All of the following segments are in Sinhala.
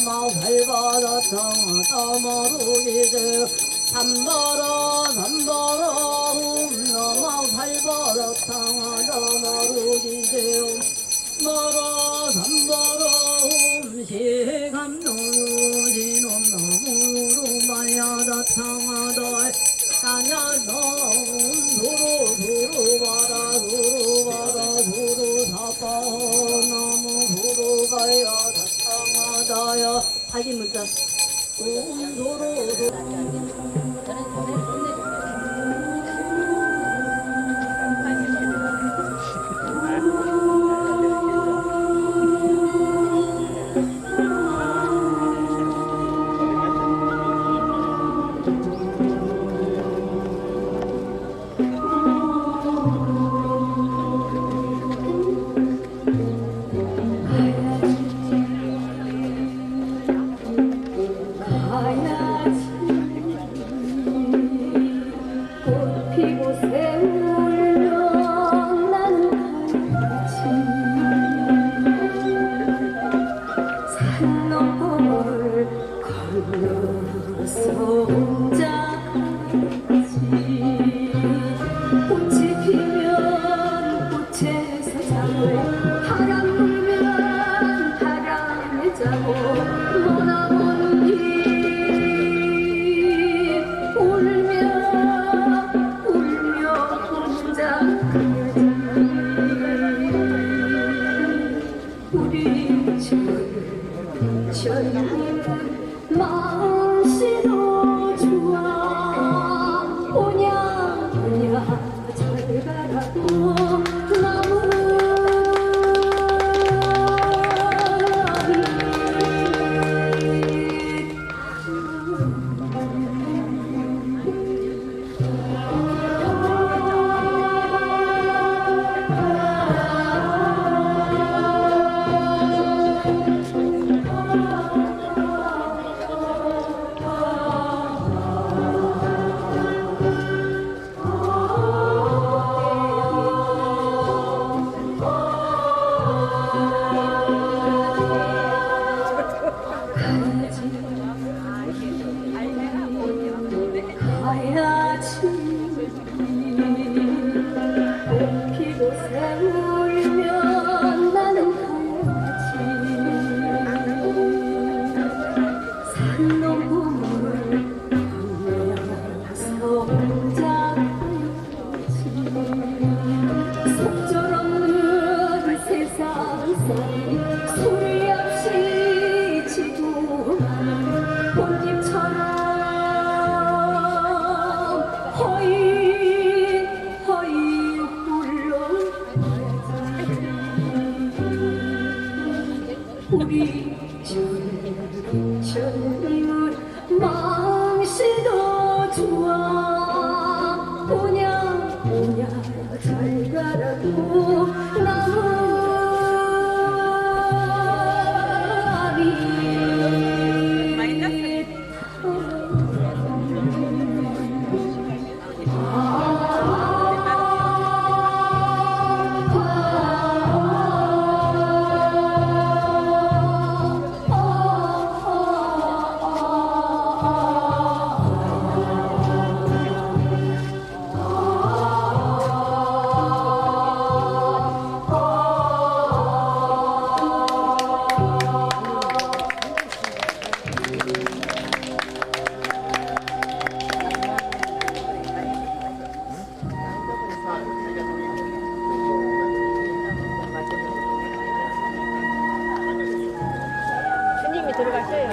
나마 활바다탕 따마루기제 삼바라 나마 활바다탕 따마루기제 마라 삼바라 시감노지노 나무로 마야다탕하다 따냐노 두루바라 두루사파 나무 두루가야 다탕하다야 하기문자 두루 마음씨도 좋아 오냐 잘 가라고 나무 우리 젊은 망시도 좋아 오냐 잘 가라고 나무 스님이 들어가세요.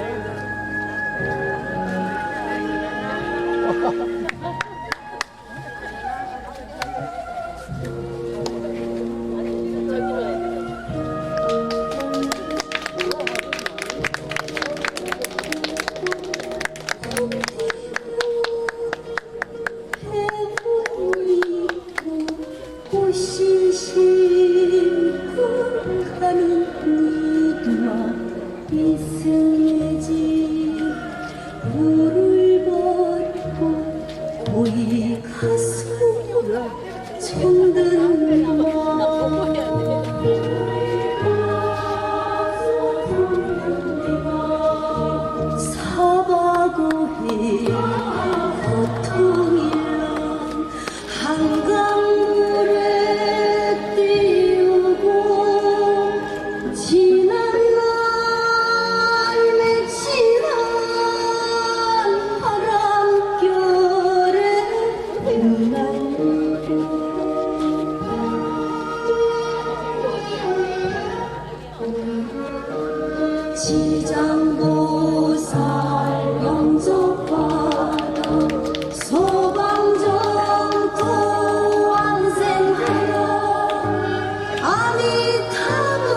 꽃이 심고 가는 이두와 이승의 집 물을 벗고 지장보살 영접받아 소방정토 완생하여 아미타불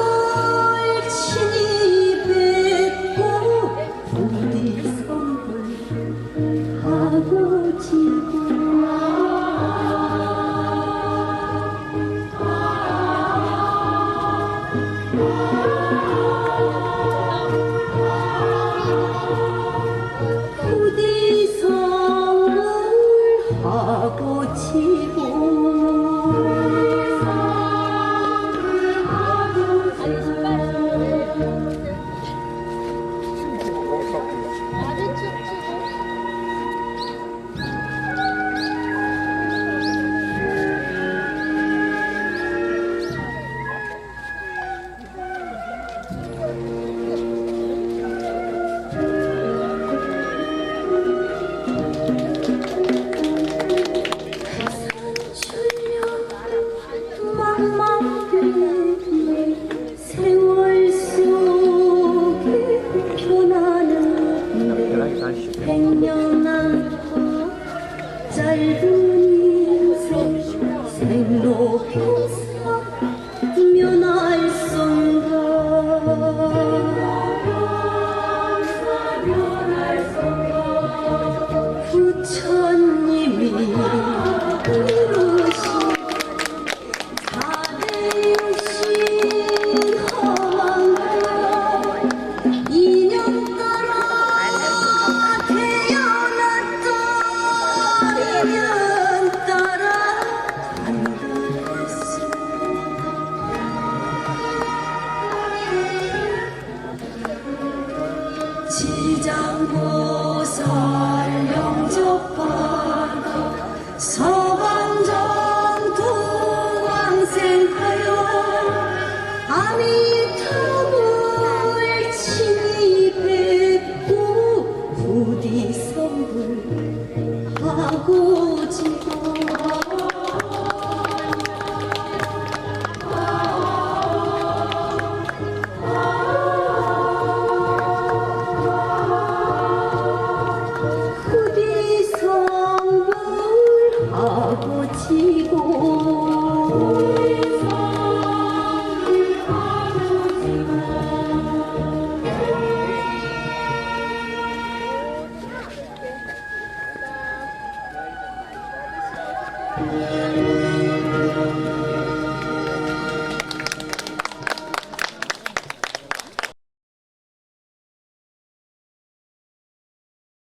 친히 뵙고 부디 선불하고 지고 부디 선물하고 치고 망망대해 세월 속에 변하는데 백년한 짧은 인생 생로병사 면할 son가 부처님이 이루신 사대유신 허망하여 인연 따라 태어났다 인연 따라 간다했어 지장보살 영접받아 서방정토 왕생하여 아미타불 친히 뵙고 부디 선불하고 지고 부디 선불하고 지고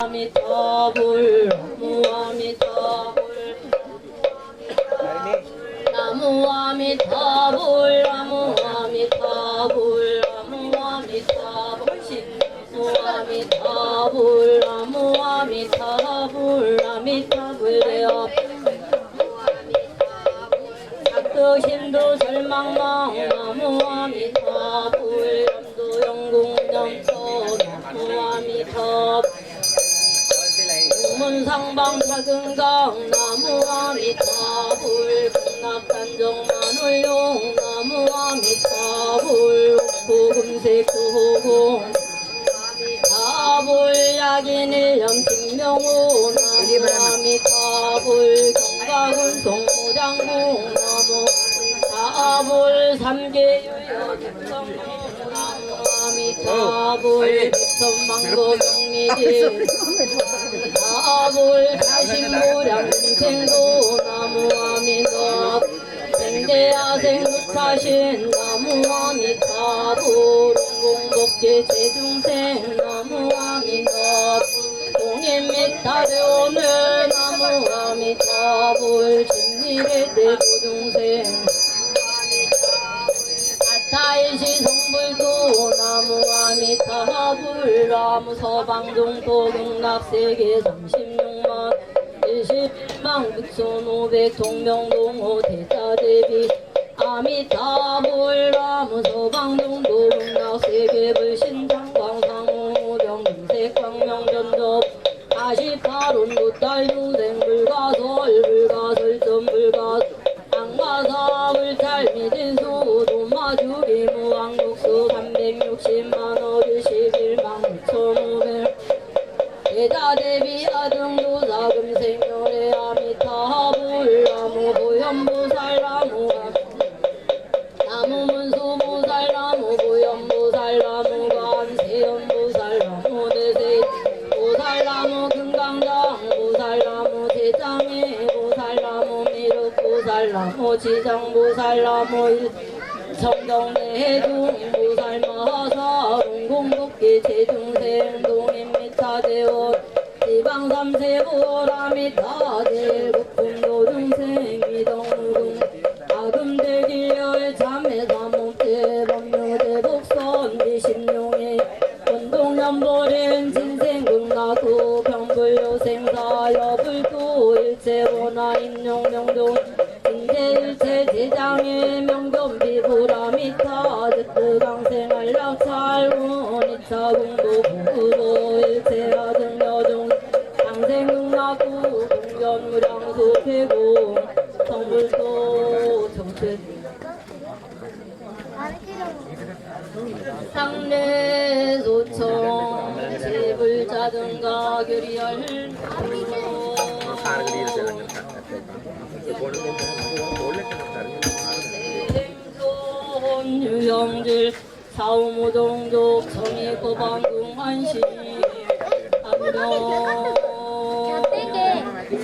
아미타불 나무 아미타불 나무 아미타불 나무 아미타불 나무 아미타불 나무 아미타불 아미타불 되어 작두신도 절망망 나무 아미타불 염도 영궁염소 나무 아미타불 문상방 작은강 나무 아미타불 극락단정 만월용 나무 아미타불 옥포금색 구호공 아미타불 약인일념 진명호 나무 아미타불 경가군송 모장공 나무 아미타불 삼계유여 백성호 나무 아미타불 백선망고 경미지 아불 자신무량 생도 나무 아미타 생대야생 육사신 나무 아미타불 공복제 제중생 나무 아미타 공인미타료는 나무 아미타불 진리배대 고중생 아타이시 성불도 나무 아미타불 나무 서방종토 극락세계 36만 21만 9,500 동명동호 대자대비 아미타불 나무 서방종토 극락세계 불신장광상호령 금색광명전접 48원 무달유생 불가설 불가설점 불가 안가사 불탈미진수 도마주기 무왕국수 360만 어르신 지장보살나무 청정대해동보살 마사 공공복기 제중생 동인미타대원 지방삼세보라미타대 국금도중생 이동동 아금대길려의 참회사목대 법묘대 복선비심룡의 원동연보린 진생극나구 병불요생사 여불도 일체원화 임용명동 인제일체 제장의 명dom비보라미타 즉득강생한락찰원 이차공도 부도 일체하등여종 강생극나구 공전무량수 폐공 성불도 정책 상례소청 지불자등가 교리열 생존 유형질 사우무동족 성의고방궁한시 안녕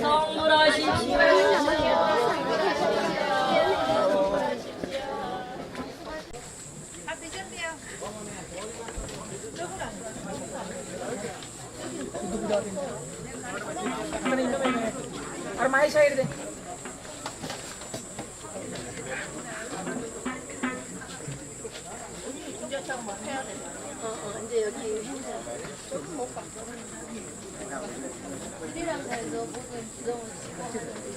성불하십시오. Armai side deh. 이제 여기 조금 못 봤어. 우리랑 해서 무슨 지정을 찍어.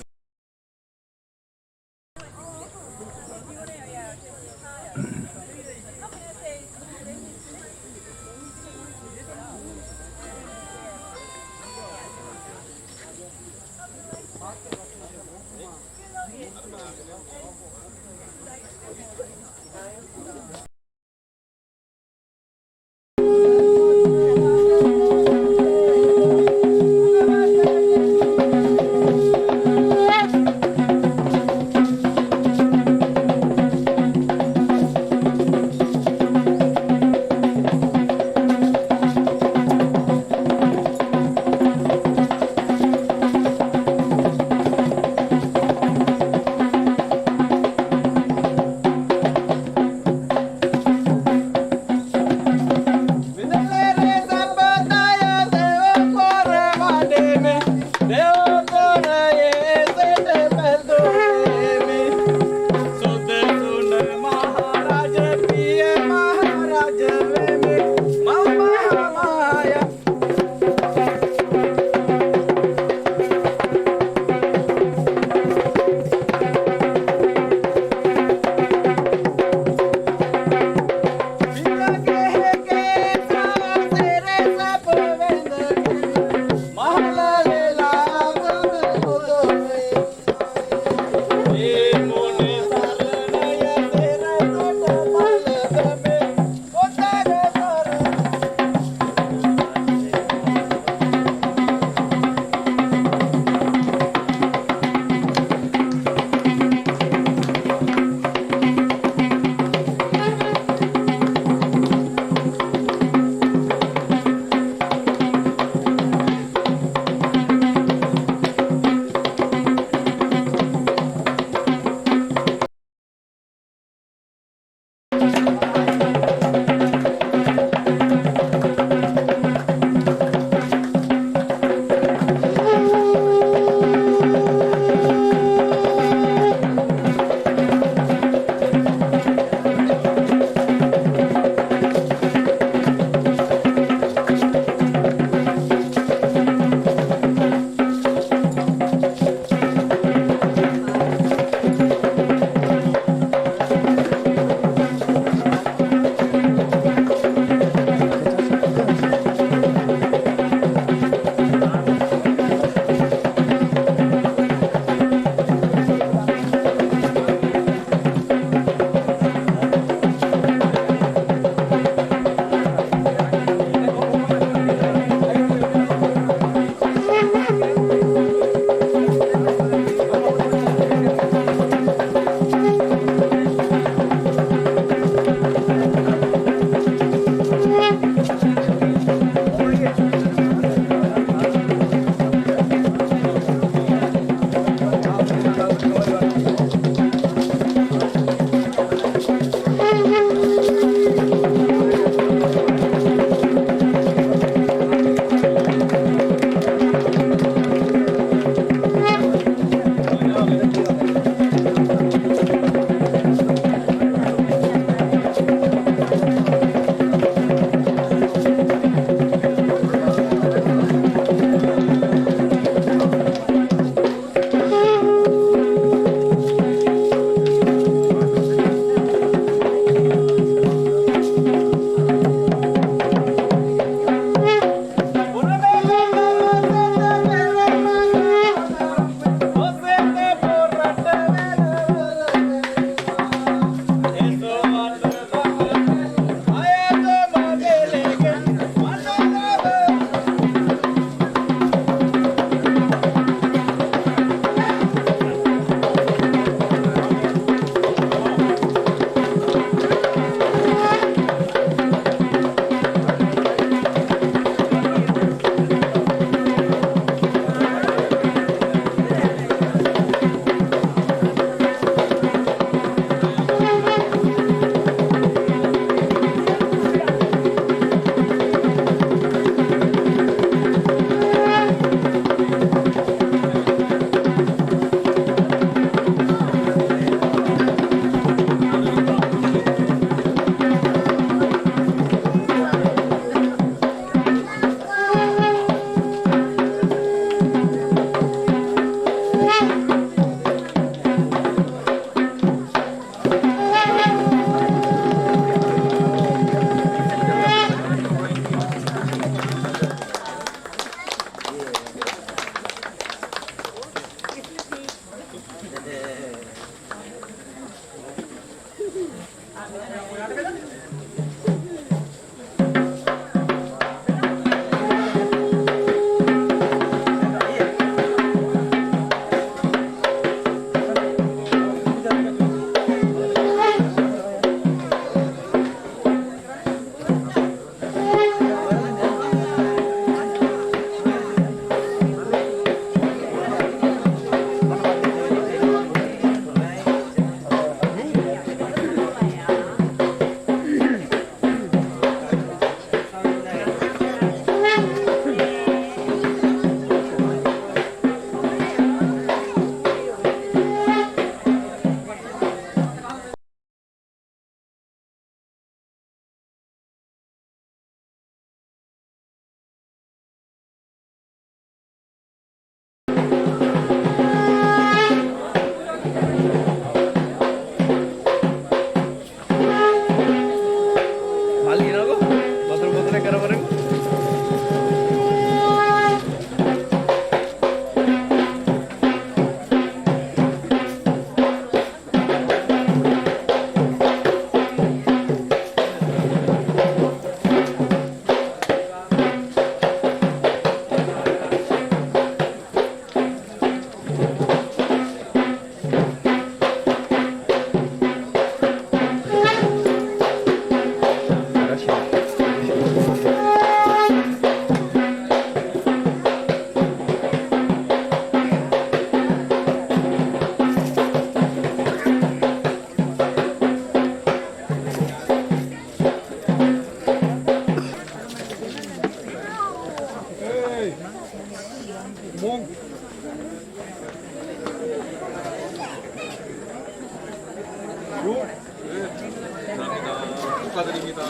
축하드립니다.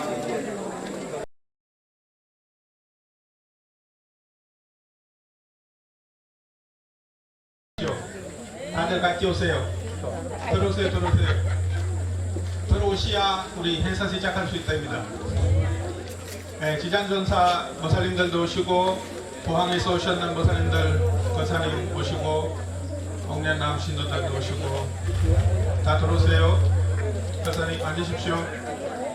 다들 같이 오세요. 들어오세요. 들어오셔야 우리 행사 시작할 수 있답니다. 네, 지장전사 모살님들도 오시고 포항에서 오셨는 모살님들 거사님 오시고 옥년남 신도들도 오시고 다 들어오세요. 거사님 앉으십시오.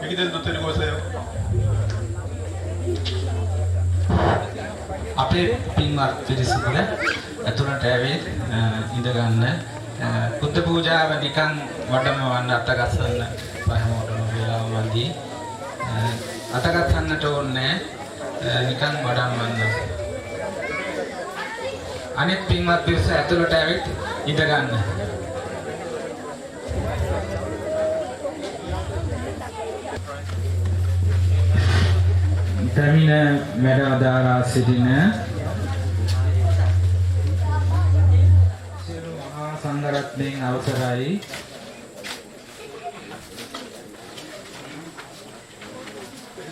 애기들도 데리고 오세요. අපේ පින්වත් පිරිසට ඇතුළට ඇවිත් ඉඳ ගන්න බුද්ධ පූජාව නිකන් වඩමවන්න අතගස්සන්න පහමෝටම වේලාව මදි අතගස්සන්නට ඕනේ නිකන් වඩම්මන්න අනිත් පින්වත් පිරිස ඇතුළට ඇවිත් ඉඳ ගන්න පැමිණ මැඩ අදාලා සිටින සියලු මහා සංඝරත්නයන් අවසරයි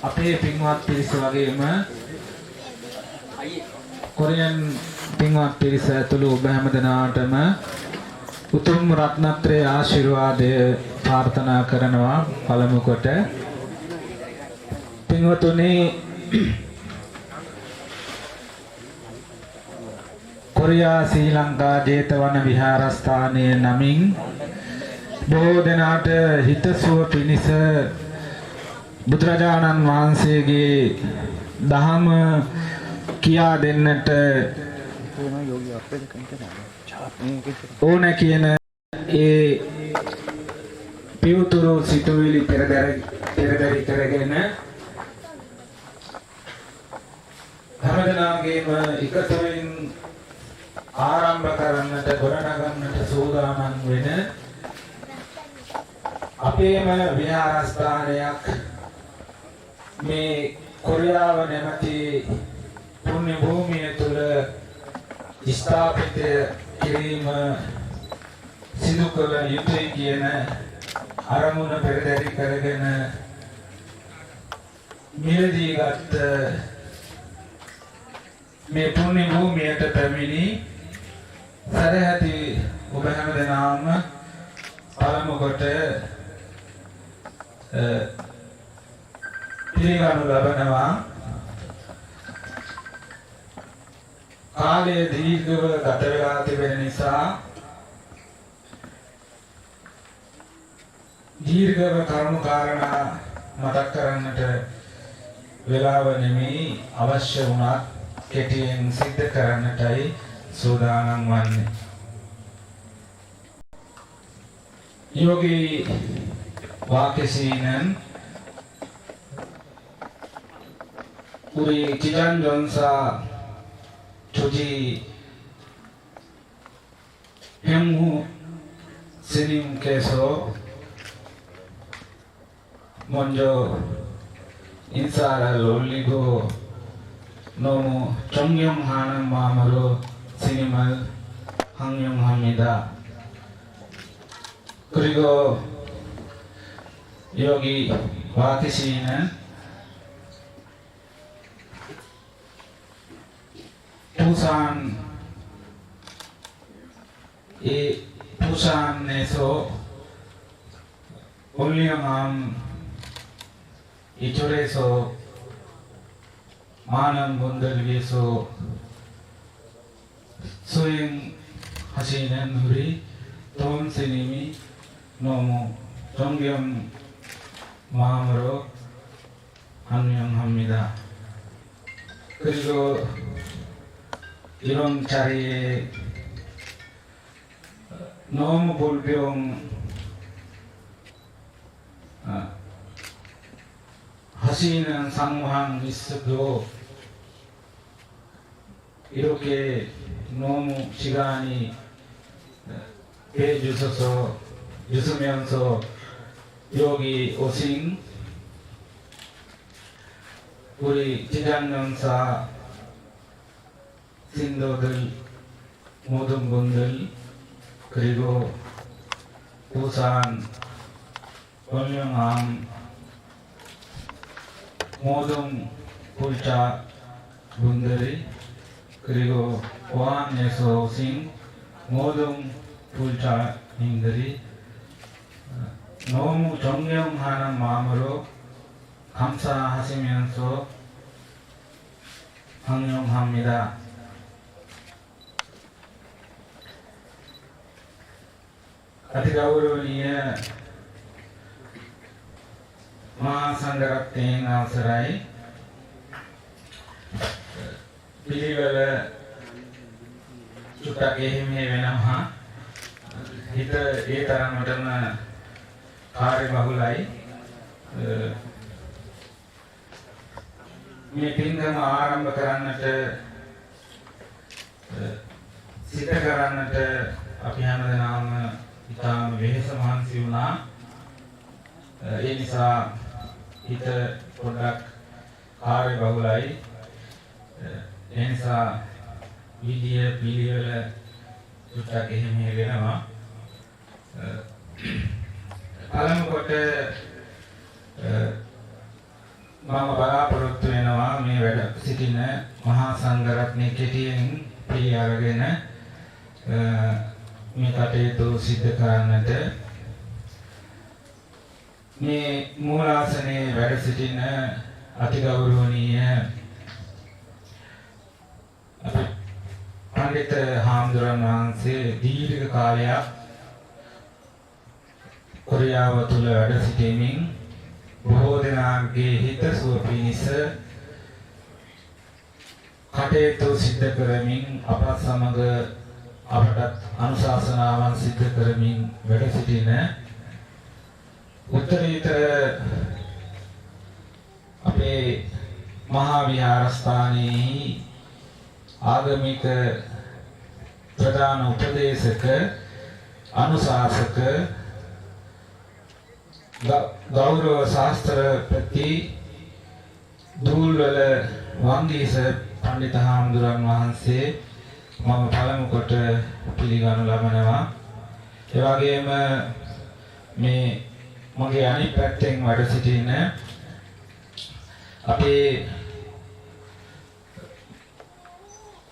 අපේ පින්වත් පිරිස වගේම කොරියන් පින්වත් පිරිස ඇතුළු ඔබ හැමදෙනාටම උතුම් රත්නත්‍රයේ ආශිර්වාදය ප්‍රාර්ථනා කරනවා පළමු කොට පින්වතුනි කොරියා ශ්‍රී ලංකා ජේතවන විහාරස්ථානයේ නමින් බොහෝ දෙනාට හිතසුව පිණිස බුදුරජාණන් වහන්සේගේ දහම කියා දෙන්නට ඕන කියන ඒ පියුතුරු සිතුවිලි පෙරදරි කරගෙන හැමදෙනාගේම එකතුවෙන් ආරම්භ කරන්නට ගොඩනගන්නට සූදානම් වෙන අපේම විහාරස්ථානයක් මේ කොරියාව නැමැති පුණ්‍ය භූමිය තුල ස්ථාපිත කිරීම සිදු කළ යුතුයි කියන අරමුණ පෙරදරි කරගෙන මිලදී ගත් මේ පුණ්‍ය භූමියට පැමිණි සරහති ඔබ හැමදෙනාම පළමු කොට පිළිගනු ලබනවා කාලය දීර්ඝව ගත වෙලා තිබෙන නිසා දීර්ඝව කරුණු කාරණා මතක් කරන්නට වෙලාව නෙමෙයි අවශ්‍ය වුණත් කෙටියෙන් සිද්ධ කරන්නටයි සූදානම් වන්නේ. යෝගී වාකසීනන් 우리 기장전사 조지 행후 스님께서 먼저 인사를 올리고 너무 존경하는 마음으로 스님을 항명합니다. 그리고 여기 와 계시는 부산에서 올리영암 이쪽에서 많은 분들 위해서 수행하시는 우리 도원 스님이 너무 존경 마음으로 환영합니다. 그리고 이런 자리에 너무 불평 하시는 상황 있어도 이렇게 너무 시간이 주시면서 여기 오신 우리 지장연사 신도들 모든 분들 그리고 부산 원령암 모든 불자분들이 그리고 포항에서 오신 모든 불자님들이 너무 존경하는 마음으로 감사하시면서 강령합니다. අතිගෞරවනීය මහා සංඝරත්නයන් අවසරයි පිළිවෙල චුට්ටක් එහෙම වෙනවා හිත ඒ තරමටම කාර්යබහුලයි මේ පින්කම ආරම්භ කරන්නට සිත කරන්නට අපි හැමදෙනාම ඉතාම වෙහෙස මහන්සි වුණා ඒ නිසා හිත පොඩ්ඩක් කාර්යබහුලයි ඒ නිසා විදිය පිළිවෙල චුට්ටක් එහෙම වෙනවා පළමු කොට මම බලාපොරොත්තු වෙනවා මේ වැඩ සිටින මහා සංඝරත්නය කෙටියෙන් පිළි අරගෙන මේ කටයුතු සිදු කරන්නට මේ මූලාසනයේ වැඩ සිටින අතිගෞරවනීය අපේ පඬිත හාමුදුරන් වහන්සේ දීර්ඝ කාලයක් කොරියාව තුල වැඩ සිටීමෙන් බොහෝ දෙනාගේ හිතසුව පිණිස කටයුතු සිදු කරමින් අප සමග අපට අනුශාසනාවන් සිදු කරමින් වැඩ සිටින උත්තරීතර අපේ මහා විහාරස්ථානයේ ආගමික ප්‍රධාන උපදේශක අනුශාසක ගෞරව ශාස්ත්‍රපති දූල්වල වන්දීස පඬිත හාමුදුරන් වහන්සේ මම පළමු කොට පිළිගනු ලබනවා ඒ වගේම මේ මගේ අනිත් පැත්තෙන් වැඩ සිටින අපේ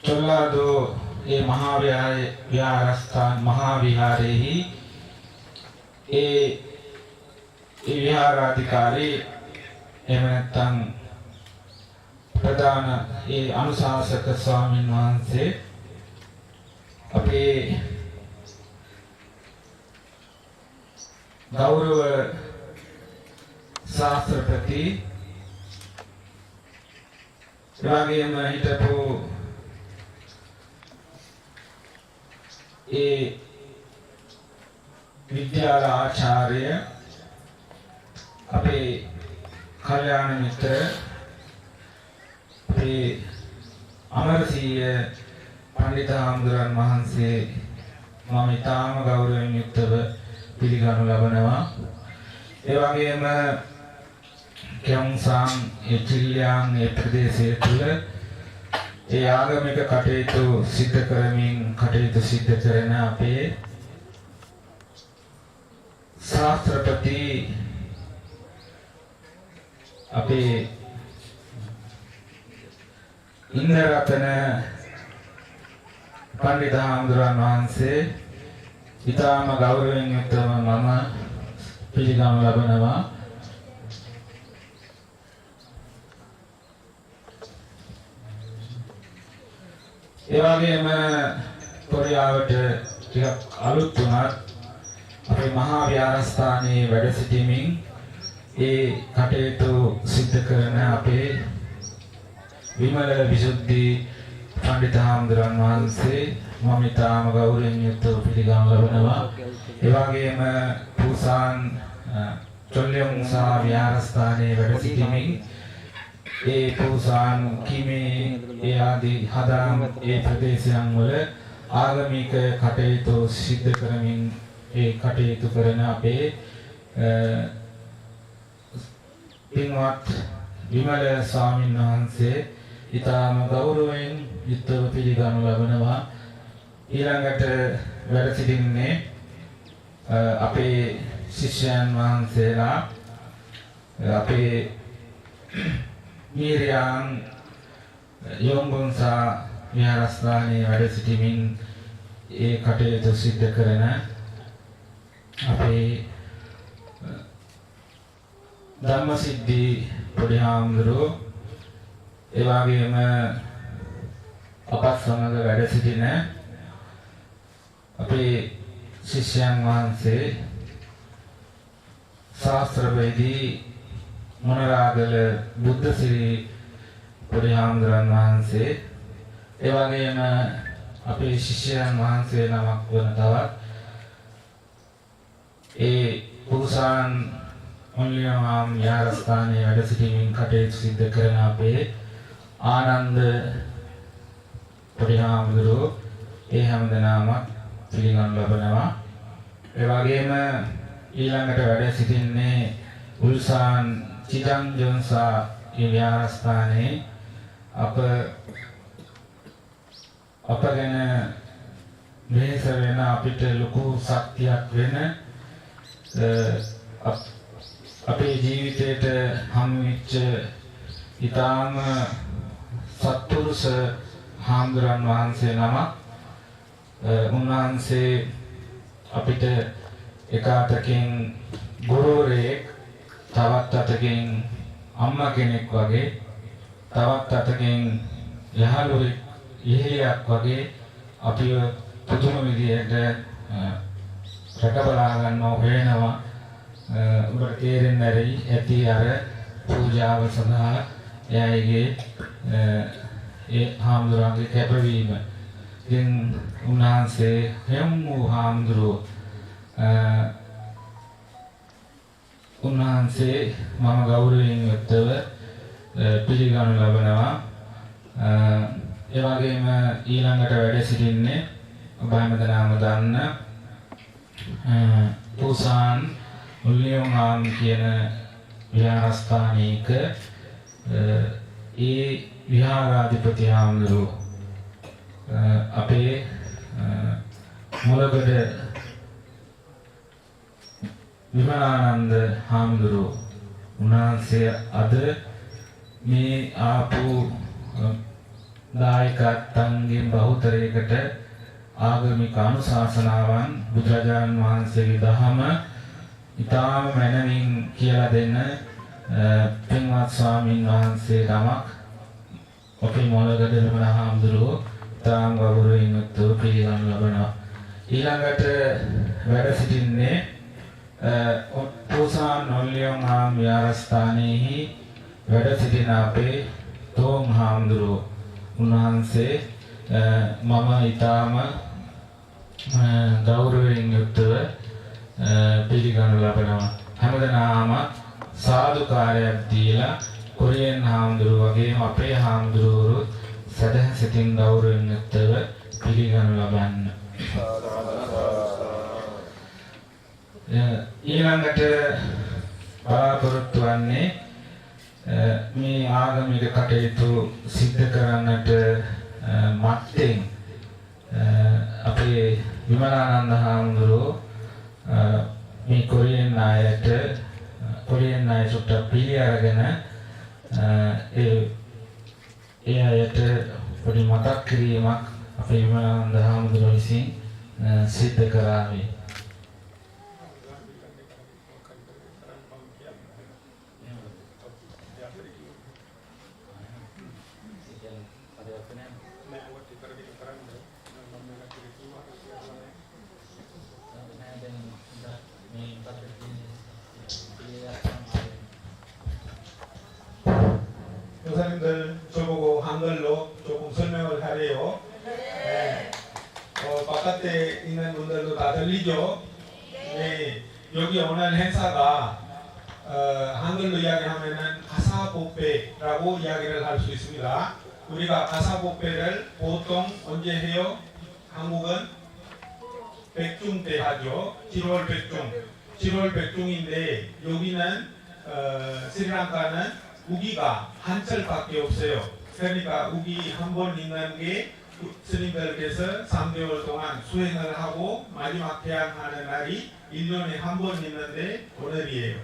චොල්ලාදෝ ඒ මහා විහාරස්ථාන මහා විහාරයේහි ඒ විහාරාධිකාරී එහෙම නැත්නම් ප්‍රධාන ඒ අනුශාසක ස්වාමීන් වහන්සේ අපේ ගෞරව ශාස්ත්‍රපති රාගයම හිටපු ඒ විද්‍යාල ආචාර්ය අපේ කල්‍යාණ මිත්‍ර අපේ අමරසීය පඬිත හාමුදුරන් වහන්සේ මම ඉතාම ගෞරවයෙන් යුක්තව පිළිගනු ලබනවා ඒ වගේම කෙම්සාන් එචිලියාන් ඒ ප්‍රදේශයේ තුල ඒ ආගමික කටයුතු සිදු කරමින් කටයුතු සිදු කරන අපේ ශාස්ත්‍රපති අපේ ඉන්දරතන පඬිත හාමුදුරන් වහන්සේ ඉතාම ගෞරවයෙන් යුක්තව මම පිළිගනු ලබනවා ඒ වගේම කොරියාවට ටිකක් අලුත් වුණත් අපේ මහා විහාරස්ථානයේ වැඩ සිටීමෙන් ඒ කටයුතු සිදු කරන අපේ විමල විසුද්ධි පඬිත හාමුදුරන් වහන්සේ මම ඉතාම ගෞරවයෙන් යුක්තව පිළිගනු ලබනවා ඒ වගේම පූසාන් චොල්ලියම් සා විහාරස්ථානයේ වැඩ සිටීමෙන් ඒ පූසාන් කිමේ ඒ ආදී හදාම් ඒ ප්‍රදේශයන් වල ආගමික කටයුතු සිදු කරමින් ඒ කටයුතු කරන අපේ පින්වත් විමල ස්වාමීන් වහන්සේ ඉතාම ගෞරවයෙන් යුක්තව පිළිගනු ලබනවා ඊළඟට වැඩ සිටින්නේ අපේ ශිෂ්‍යයන් වහන්සේලා අපේ මීරියන් යොම්බුන්සා විහාරස්ථානයේ වැඩ සිටමින් ඒ කටයුතු සිද්ධ කරන අපේ ධම්මසිද්ධි පොඩි හාමුදුරුවෝ ඒ වගේම අපත් සමග වැඩ සිටින අපේ ශිෂ්‍යයන් වහන්සේ ශාස්ත්‍රවේදී මොනරාගල බුද්ධසිරි පොඩි හාමුදුරන් වහන්සේ ඒ වගේම අපේ ශිෂ්‍යයන් වහන්සේ නමක් වන තවත් ඒ පුරුසාන් ඔන්ලියම් විහාරස්ථානයේ වැඩ සිටීමෙන් කටයුතු සිද්ධ කරන අපේ ආනන්ද පොඩි හාමුදුරුවෝ ඒ හැමදෙනාම පිළිගනු ලබනවා. ඒ වගේම ඊළඟට වැඩ සිටින්නේ උල්සාන් චිතංජොන්සා විහාරස්ථානයේ අපගෙන මෙහෙස වෙන අපිට ලොකු ශක්තියක් වෙන අපේ ජීවිතයට හමු වෙච්ච ඊටාම සත්පුරුෂ හාමුදුරන් වහන්සේ නමක්. උන්වහන්සේ අපිට එක අතකින් ගුරුවරයෙක්, තවත් අතකින් අම්මා කෙනෙක් වගේ, තවත් අතකින් යහළුවෙක්, ඉහිලියක් වගේ අපිව පුදුම විදියට රැකබලා ගන්නව වෙනවා. ඔබට තේරෙන්නේ නැරි ඇති අර පූජාව සඳහා එයාගේ ඒ හාමුදුරන්ගේ කැපවීම. ඉතින් උන්වහන්සේ හැම හාමුදුරුවෝ උන්වහන්සේ මම ගෞරවයෙන් යුක්තව පිළිගනු ලබනවා. ඒ වගේම ඊළඟට වැඩ සිටින්නේ ඔබ හැමදෙනාම දන්න පුසාන් මුල්ලියෝම් කියන විහාරස්ථානයක ඒ විහාරාධිපති හාමුදුරුවෝ අපේ මුලගඩ විමලානන්ද හාමුදුරුවෝ උන්වහන්සේ අද මේ ආපු දායකයන්ගෙන් බහුතරයකට ආගමික අනුශාසනාවන් බුදුරජාණන් වහන්සේගේ දහම ඉතාම මැනවින් කියලා දෙන්න පින්වත් ස්වාමීන් වහන්සේ නමක් අපේ මොළගඩ විමලා හාමුදුරුවෝ ඉතාම ගෞරවයෙන් යුක්තව පිළිගනු ලබනවා. ඊළඟට වැඩ සිටින්නේ පුසාන් ඔන්ලියම් විහාරස්ථානයේහි වැඩ සිටින අපේ තෝම් හාමුදුරුවෝ. උන්වහන්සේ මම ඊටාම ගෞරවයෙන් යුක්තව පිළිගනු ලබනවා. හැමදෙනාම සාදුකාරයක් දීලා කොරියන් හාමුදුරුවෝ වගේම අපේ හාමුදුරුවෝ සදහ සිතින් ගෞරවයෙන් යුක්තව පිළිගනු ලබන්න. ඊළඟට බලාපොරොත්තු වන්නේ මේ ආගමික කටයුතු සිද්ධ කරන්නට මත්තෙන් අපේ විමලානන්ද හාමුදුරුවෝ මේ කොරියන් අය සුට්ට පිළි අරගෙන ඒ අයට පොඩි මතක් කිරීමක් අපේ විමලානන්ද හාමුදුරුවෝ විසින් සිද්ධ කරාවේ. 교사님들 저보고 한글로 조금 설명을 하래요. 네. 바깥에 있는 분들도 다 들리죠? 네. 여기 오늘 행사가 한글로 이야기하면은 가사복배라고 이야기를 할 수 있습니다. 우리가 가사복배를 보통 언제 해요? 한국은 백중 때 하죠. 7월 백중. 7월 백중인데 여기는 스리랑카는 우기가 한철밖에 없어요. 그러니까 우기 한 번 있는 게 스님들께서 3개월 동안 수행을 하고 마지막 태양하는 날이 1년에 한 번 있는데 오늘이에요.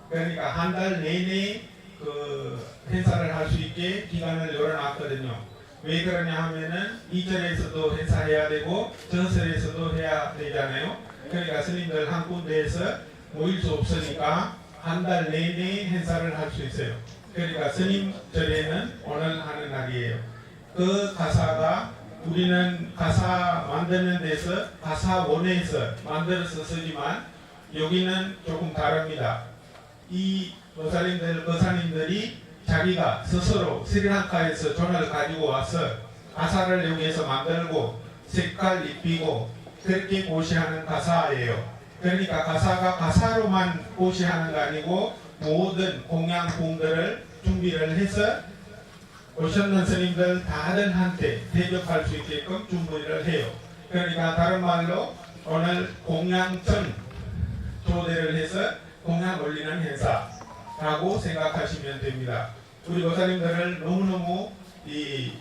그러니까 한 달 내내 그 그 행사를 할 수 있게 기간을 열어놨거든요. 왜 그러냐 하면은 2절에서도 행사해야 되고 전설에서도 해야 되잖아요. 그러니까 스님들 한 군데에서 모일 수 없으니까 한 달 내내 행사를 할 수 있어요. 그러니까 스님절에는 오늘 하는 날이에요. 그 가사가 우리는 가사 만드는 데서 가사원에서 만들어서 쓰지만 여기는 조금 다릅니다. 이 거사님들이 자기가 스스로 스리랑카에서 존을 가지고 와서 가사를 여기에서 만들고 색깔 입히고 그렇게 고시하는 가사예요. 그러니까 가사가 가사로만 고시하는 거 아니고 모든 공양궁들을 준비를 해서 오셨는 스님들 다들한테 대접할 수 있게끔 준비를 해요. 그러니까 다른 말로 오늘 공양전 초대를 해서 공양 올리는 행사라고 생각하시면 됩니다. 우리 거사님들을 너무너무 이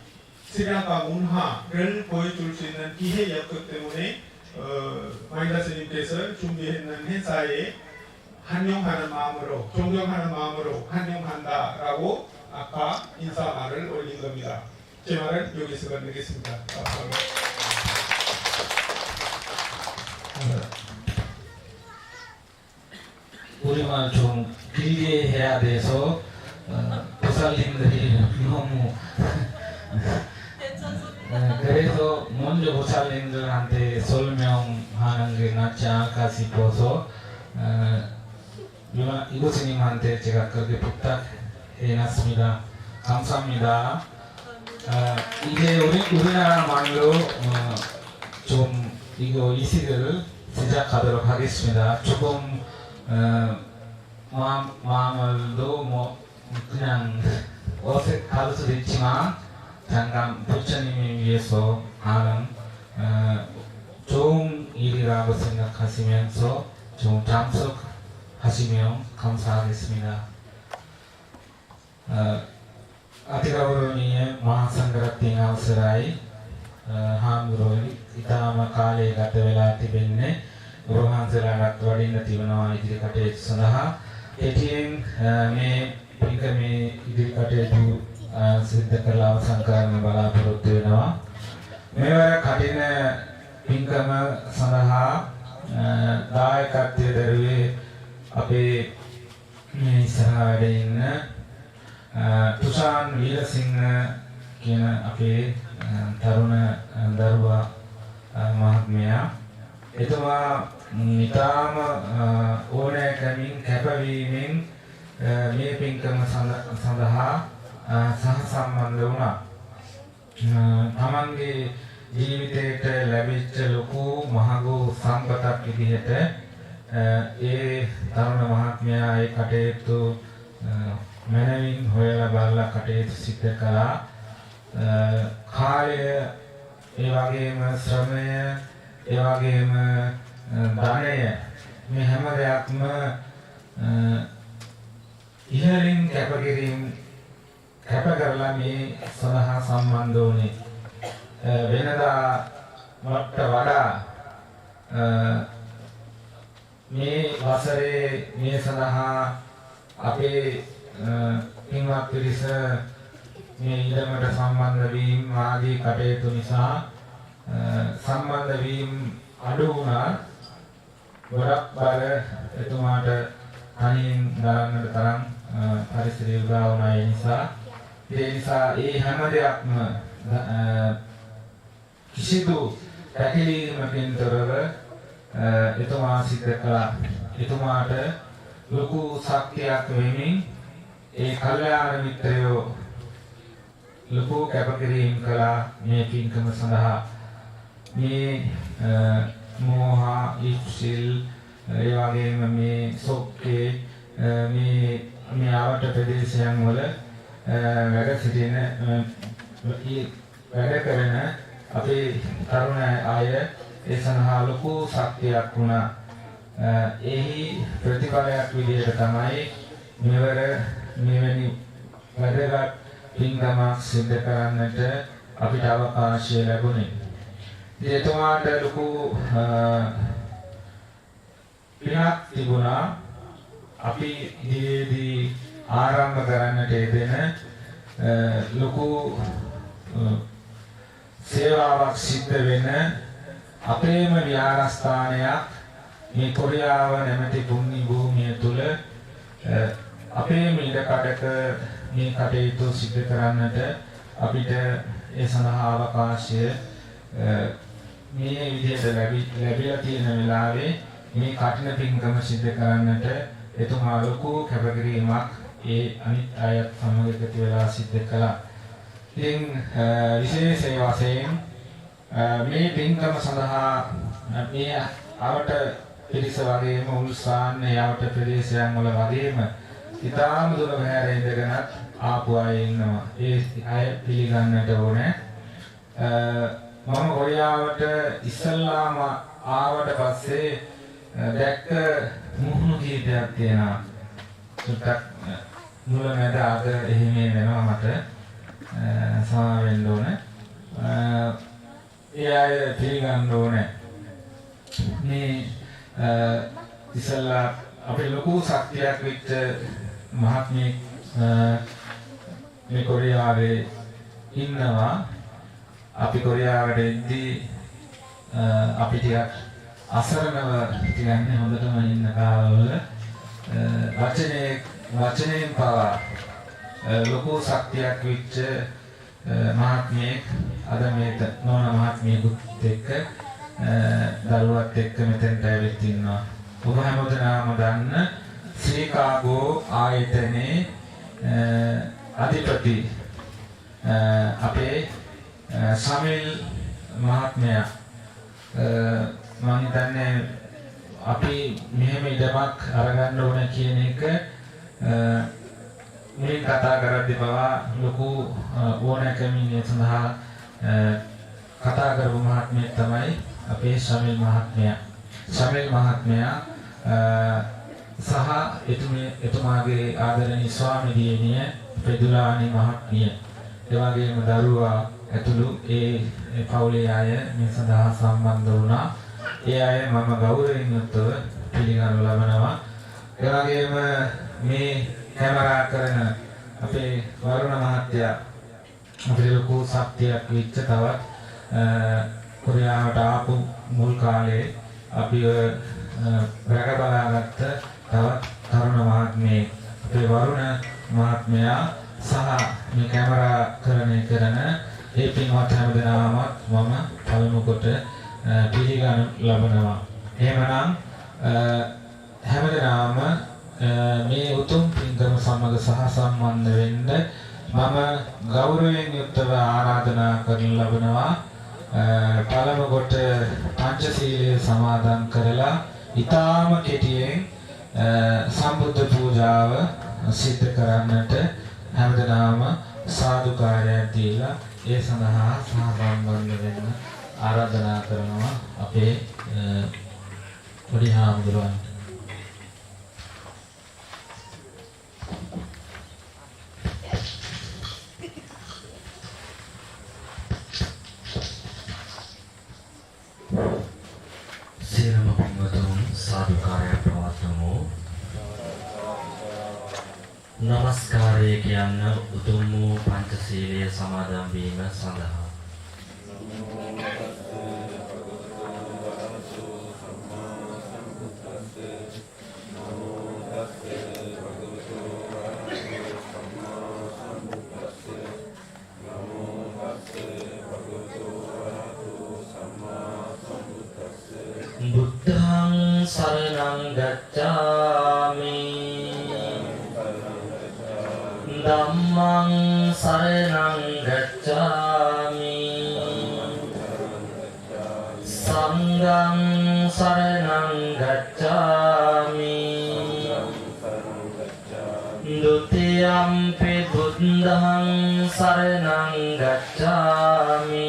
스리랑카 문화를 보여줄 수 있는 기회였기 때문에 마인다 스님께서 준비했는 행사에 환영하는 마음으로 존경하는 마음으로 환영한다라고 아까 인사말을 올린 겁니다. 제 말은 여기서 건네겠습니다. 감사합니다. 우리말 좀 길게 해야 돼서 보살님들이 너무 그래서 먼저 보살님들한테 설명하는 게 낫지 않을까 싶어서 이곳스님한테 제가 그렇게 부탁해놨습니다. 감사합니다. 이제 우리나라말로 좀 이거 이식을 시작하도록 하겠습니다. 조금 마음을도 뭐 그냥 어색할 수도 있지만 잠깐 부처님을 위해서 하는 좋은 일이라고 생각하시면서 좀 참석하시면 감사하겠습니다. අතිගෞරවනීය මහා සංඝරත්නයේ අවසරයි හාමුදුරුවනි ඊටම කාලය ගත වෙලා තිබෙන්නේ උන්වහන්සේලාට වඩින්න තිබෙනවා ඉදිරි කටයුතු සඳහා කෙටියෙන් මේ පින්කමේ ඉදිරි කටයුතු සිද්ධ කරලා අවසන් කරන්න බලාපොරොත්තු වෙනවා. මෙවර කටින පින්කම සඳහා දායකත්වය දරුවේ අපේ මේ ඉස්සරහ වැඩ ඉන්න තුෂාන් වීරසිංහ කියන අපේ තරුණ දරුවා මහත්මයා එතුමා නිතාම ඕනෑකමින් කැපවීමෙන් මේ පින්කම සඳහා සහසම්බන්ධ වුණා. තමන්ගේ ජීවිතයට ලැබිච්ච ලොකු මහඟු සම්පතක් විදිහට ඒ තරුණ මහත්මයා ඒ කටයුතු මනමින් හොයලා බලලා කටයුතු සිද්ධ කළා. කාලය ඒ වගේම ශ්‍රමය ඒ වගේම ධනය මේ හැම දෙයක්ම ඉහළින් කැපකිරීම කැප කරලා මේ සඳහා සම්බන්ධ වුණේ. වෙනදා වට වඩා මේ වසරේ මේ සඳහා අපේ පින්වත් පිරිස මේ ඉඩමට සම්බන්ධ වීම ආදී කටයුතු නිසා සම්බන්ධ වීම අඩු වුණා. ගොඩක් බර එතුමාට තනියෙන් දරන්නට තරම් පරිසරය උදා වුණා. ඒ නිසා ඒ හැම දෙයක්ම කිසිදු පැකිලීමකින් තොරව එතුමා සිද්ධ කළා. එතුමාට ලොකු ශක්තියක් වෙමින් ඒ කල්යාණ මිත්‍රයෝ ලොකු කැපකිරීම කළා මේ පින්කම සඳහා. මේ මෝහ ඉක්ෂිල් ඒ වගේම මේ සොක්කේ මේ ආවට ප්‍රදේශයන් වල වැඩ සිටින වැඩ කරන අපේ තරුණ අය ඒ සඳහා ලොකු ශක්තියක් වුණා. එහි ප්‍රතිඵලයක් විදිහට තමයි මෙවර මෙවැනි වැඩගත් පින්කමක් සිද්ධ කරන්නට අපිට අවකාශය ලැබුණේ. එතුමාට ලොකු පිනක් තිබුණා. අපි ඉදිරියේදී ආරම්භ කරන්නට යෙදෙන ලොකු සේවාවක් සිද්ධ වෙන අපේම විහාරස්ථානයක් මේ කොරියාව නැමැති භූමි භූමිය තුල අපේ මිලකඩක මේ කටයුතු සිදු කරන්නට අපිට ඒ සඳහා අවකාශය මේ විදිහට ලැබිලා තියෙන වෙලාවේ මේ කටින පින්කම සිදු කරන්නට එතුමා ලොකු කැපකිරීමක් ඒ අනිත් අයත් සමග එකතු වෙලා සිදු කළා. ඉතින් විශේෂ වශයෙන් මේ පින්කම සඳහා මේ අවට පිරිස වගේම උල්සාන් යවට ප්‍රදේශයන් වල වගේම ඉතාම දුර බැහැර ඉඳගෙනත් ආපු අය ඉන්නවා. ඒ අය පිළිගන්නට ඕනේ. මම කොරියාවට ඉස්සල්ලාම ආවට පස්සේ දැක්ක මුහුණු කීපයක් තියෙනවා. සුට්ටක් මුලමෙද අද එහෙම වෙනවා මට සමා වෙන්න ඕනේ. ඒ අය පිළිගන්න ඕනේ. මේ ඉස්සල්ලා අපේ ලොකු ශක්තියක් විච්ච මහත්මයෙක් මේ කොරියාවේ ඉන්නවා. අපි කොරියාවට එද්දී අපි ටිකක් අසරණව කියන්නේ හොඳටම ඉන්න කාලවල වචනයෙන් පවා ලොකු ශක්තියක් විච්ච මහත්මයෙක් අද මේ නෝන මහත්මියකුත් එක්ක දරුවත් එක්ක මෙතෙන්ට ඇවිත් ඉන්නවා. ඔබ හැමෝටම දන්න ශ්‍රීකාගෝ ආයතනයේ අධිපති අපේ සමිල් මහත්මයා මම හිතන්නේ අපි මෙහෙම ඉඩමක් අරගන්න ඕන කියන එක මුලින් කතා කරද්දී පවා ලොකු ඕනෑකමින් ඒ සඳහා කතා කරපු මහත්මයෙක් තමයි අපේ සමිල් මහත්මයා. සමිල් මහත්මයා සහ එතුමාගේ ආදරණීය ස්වාමි දියණිය පෙදුලානි මහත්මිය එවැගේම දරුවා ඇතුළු ඒ පවුලේ අය මේ සඳහා සම්බන්ධ වුණා. ඒ අය මම ගෞරවයෙන් යුක්තව පිළිගනු ලබනවා. එවැගේම මේ කැමරා කරන අපේ වරුණ මහත්තයා අපේ ලොකු ශක්තියක් විච්ච තවත් කොරියාවට ආපු මුල් කාලේ අපිව රැකබලාගත්ත තවත් තරුණ මහත්මයෙක් අපේ වරුණ මහත්මයා සහ මේ කැමරා කරන ඒ පින්වත් හැමදෙනාම මම පළමු කොට පිළිගනු ලබනවා. එහෙමනම් හැමදෙනාම මේ උතුම් පින්කම සමග සහ සම්බන්ධ වෙන්න මම ගෞරවයෙන් යුක්තව ආරාධනා කරන ලබනවා. පළමු කොට පංචශීලයේ සමාදන් කරලා ඊටාම කෙටියෙන් සම්බුද්ධ පූජාව සිද්ධ කරන්නට හැමදෙනාම සාදුකාරයක් දීලා ඒ සඳහා සහභාගී වෙන්න ආරාධනා කරනවා අපේ පොඩි හාමුදුරුවන්ට. සියලුම පින්වතුන් සාදුකාරය පවත්වමු. නමස්කාරය කියන්න උතුම් වූ පංචශීලයේ සමාදන් වීම සඳහා. බුද්ධං සරණං ගච්ඡාමි ධම්මං සරණං ගච්ඡාමි සංඝං සරණං ගච්ඡාමි ဒုတိယံ පි බුද්ධං සරණං ගච්ඡාමි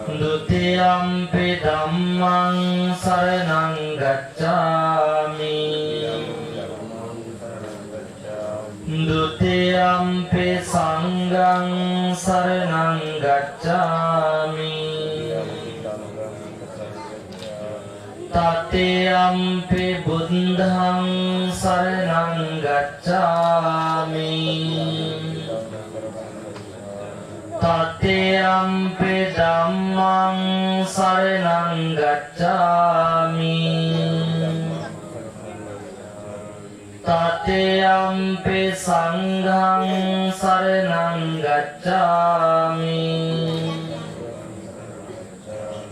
Dutiyampi dhammang saranang gacchami Dutiyampi sanghang saranang gacchami Tatiyampi buddhang saranang gacchami Tatiyampi dhammang saranang gacchami Tatiyampi sanghang saranang gacchami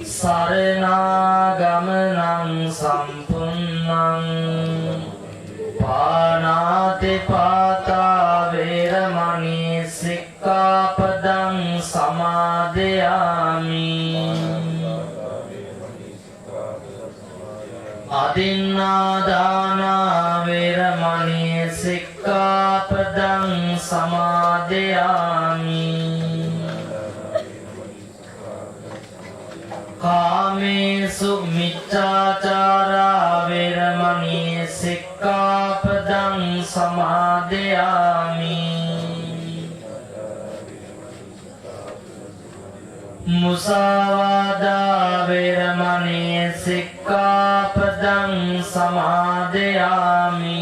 Saranaгаmanang sampunnang Panatipata veramani sikkapadang samadhiyami Adinādāna veramani sikkapadang samadhiyami Kāmesu micchācārā veramani sikkapadang samadhiyami Musāvādā veramani sikkapadang samadhiyami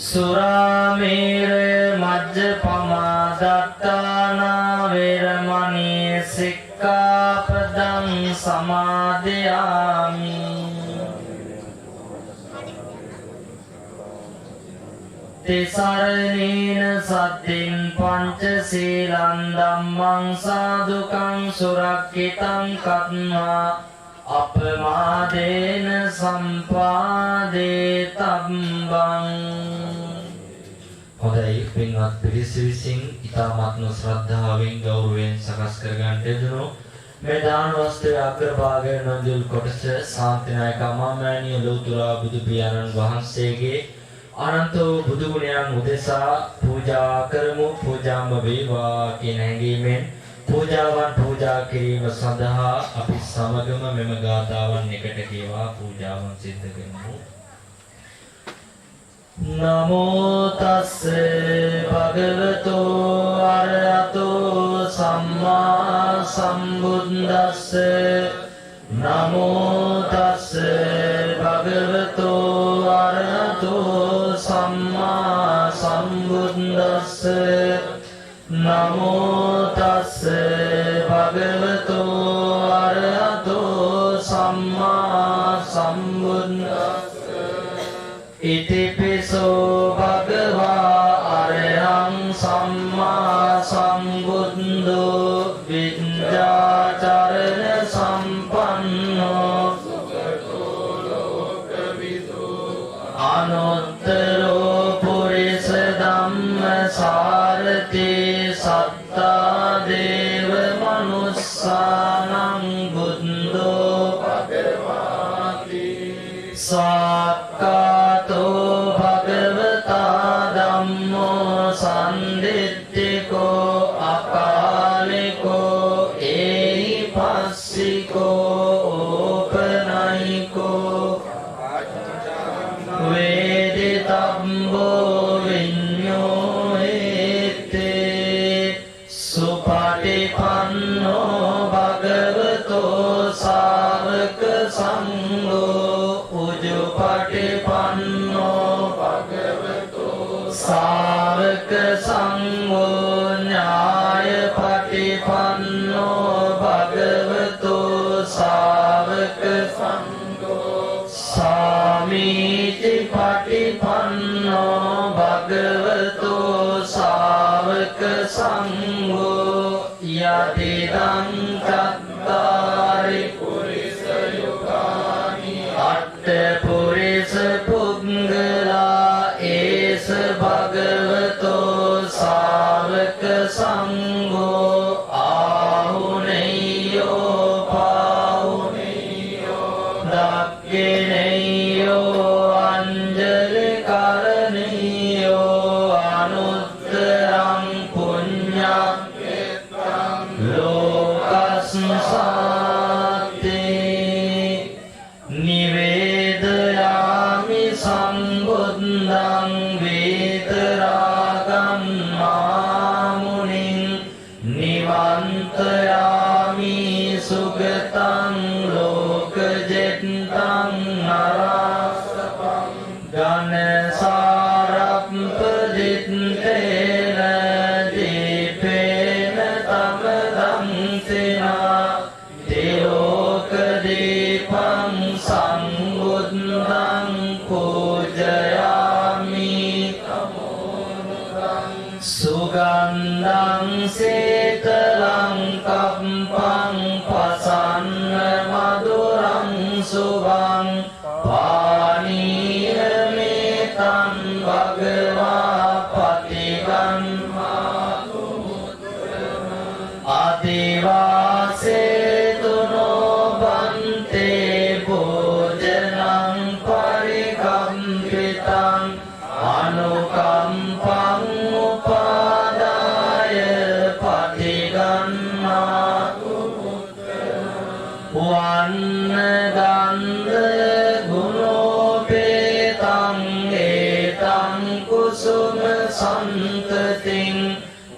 Suramera majjapama dattana veramani sikkapadang samadhiyami Tisaranena saddin panca silan dhammang sadukang surakkitang katma අපමාදේන සම්පාදේ තබ්බං හොඳයි පින්වත් පිරිස විසින් ඊ타ත්ම ශ්‍රද්ධාවෙන් ගෞරවයෙන් සකස් කර ගන්නට යෙදුණු මේ දාන වස්තුවේ අග්‍රභාගයේ නොදුල් කොටස ශාන්තිනායක අමාමෑණිය ලෝතුරා බුදු පියාණන් වහන්සේගේ අනන්ත වූ බුදු ගුණයන් උදෙසා පූජා කරමු පූජාම වේවා කියන හැඟීමෙන් පූජාවන් පූජා කිරීම සඳහා අපි සමගම මෙම ගාථාවන් එකට කියවා පූජාවන් සිද්ධ කරමු. නමෝ තස්ස භගවතෝ අරහතෝ සම්මා සම්බුද්දස්ස නමෝ තස්ස භගවතෝ අරහතෝ සම්මා සම්බුද්දස්ස නමෝ තස්ස භගවතෝ අරහතෝ සම්මා සම්බුද්දස්ස ඉතිපිසෝ භගවා අරහං සම්මා සම්බුද්ධෝ විඤ්ඤාචරණ සම්පන්නෝ සුගතෝ ලෝකවිදු අනුත්තරෝ පුරිස ධම්ම සාරති සත්තා දේව මනුස්සානං බුද්ධෝ භගවාති සක්කාතෝ භගවතා ධම්මෝ සම්දිත්තිකෝ අකාලිකෝ ඒහිපස්සිකෝ ඕපනයිකෝ වේදිතම්බෝ පටිපන්නෝ භගවතෝ සාවක සංඝෝ උජුපටිපන්නෝ භගවතෝ සාවක සංඝෝ ඥාය පටිපන්නෝ භගවතෝ සාවක සංඝෝ සාමීචි පටිපන්නෝ භගවතෝ සාවක සංඝෝ යතිදං චත්තාරි පුරිස යුගානි අට්ඨ පුරිස පුංගලා ඒස භගවතෝ සාවක සංඝෝ ආහුනේයෝ පාහුනේයෝ දක්ඛිනේයෝ අංජලි කරණීයෝ අනුත්තරං පුඤ්ඤං lokasnsate nivedaya පානීය මේතං භගවා පටිගන්හාතු ආදිවාසේතු නොබන්තේ භෝජනං පරිකම්පිතං අනුකම්පං උපාදාය පටිගන්හාතු වන්න ගන්ධ ගුණෝපේතං ඒතං කුසුම සන්තතින්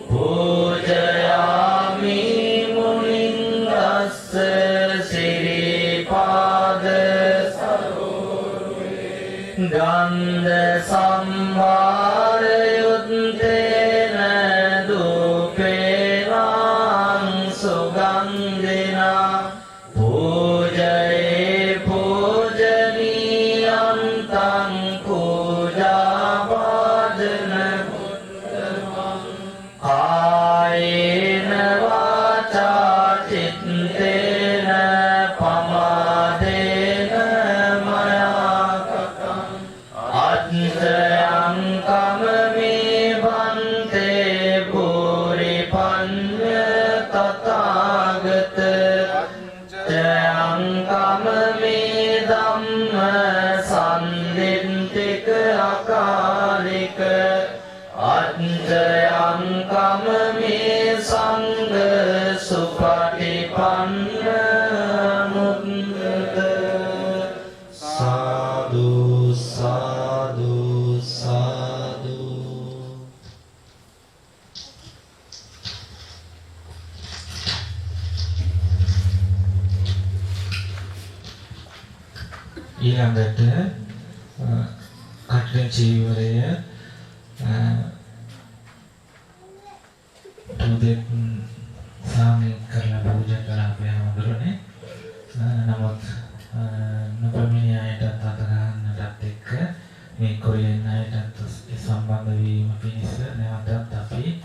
පූජයාමි මුනින්දස්ස සිරිපාද ගන්ධ සම්භාර යුත්තේන දූපේනං සුගන්ධිනා පූජයේ පූජනීයන්තං පූජාවාදන කායේන වාචා චිත්තේන පමාදේන මයා කතං අත්ථයං කමමේ බන්තේ පුරි පඤ්ඤ තථාගත ජයං කමමේ ධම්ම සම්දින්තික අකාලික අත්ථයං කමමේ සංඝ සුපටිපන්න මුද්දත සාදු සාදු සාදු ඊළඟට කටන චීවරය තුදෙක් සාමයෙන් කරලා පූජා කළා අපේ හැමදෙරෝනේ. නමුත් නොපමිණි අයටත් අත ගන්නටත් එක්ක මේ කොරියන් අයටත් සම්බන්ධ වීම පිණිස නැවතත් අපි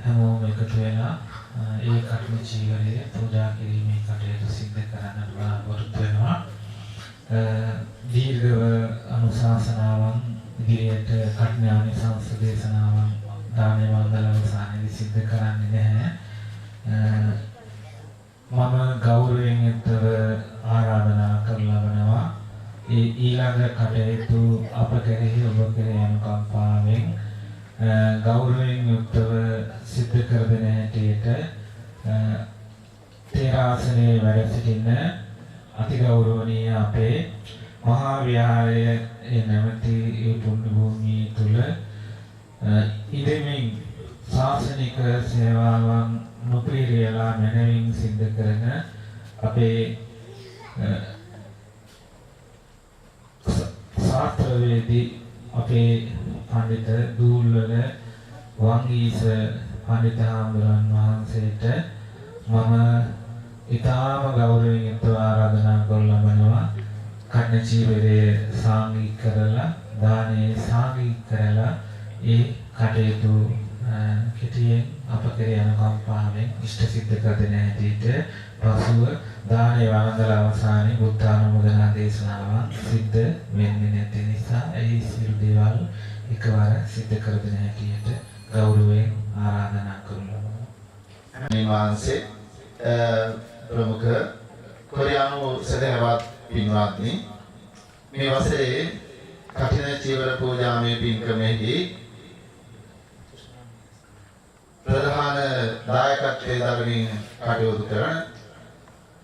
හැමෝම එකතු වෙලා ඒ කටන චීවරය පූජා කිරීමේ කටයුතු සිදු කරන්නට බලාපොරොත්තු වෙනවා. දීර්ඝව අනුශාසනාවන් ඉදිරියට කට්ඥානි සංස්කෘත දේශනාවන් දානය වන්දන අවසානයේදී සිද්ධ කරන්නේ නැහැ. මම ගෞරවයෙන් යුක්තව ආරාධනා කරනවා ඒ ඊළඟ කටයුතු අප කෙරෙහි ඔබ කෙරෙහි අනුකම්පාවෙන් ගෞරවයෙන් යුක්තව සිද්ධ කර දෙන හැටියට තේරාසනයේ වැඩ සිටින අතිගෞරවනීය අපේ මහා විහාරයේ නැමැති ඒ පුණ්‍ය භූමිය තුල ඉදෙමින් ශාසනික සේවාවන් නොපිරියලා මැනවින් සිද්ධ කරන අපේ ශාස්ත්‍රවේදී අපේ පඬිත දූල්වල වංගීස පඬිත හාමුදුරන් වහන්සේට මම ඊටාම ගෞරවයෙන් යුක්තව ආරාධනා කරලා ලබනවා කන්න චීවරයේ සාංගික කරලා දානේ සාංගික කරලා ඒ කටයුතු කෙටියෙන් අප කෙරේ අනුකම්පාවෙන් ඉෂ්ට සිද්ධ කර දෙන හැටියට පසුව දානේ වන්දනා අවසානයේ බුද්ධානුමෝදනා දේශනාවන් සිද්ධ වෙන්නේ නැති නිසා ඒ සියලු දේවල් එකවර සිද්ධ කර දෙන හැටියට ගෞරවයෙන් ආරාධනා කරනවා. මේ වහන්සේ ප්‍රමුඛ කොරියානු සදහවත් පින්වත්නි මේ වසරේ කඨින චීවර පූජාමය පින්කමේදී ප්‍රධාන දායකත්වයේ දරමින් කටයුතු කරන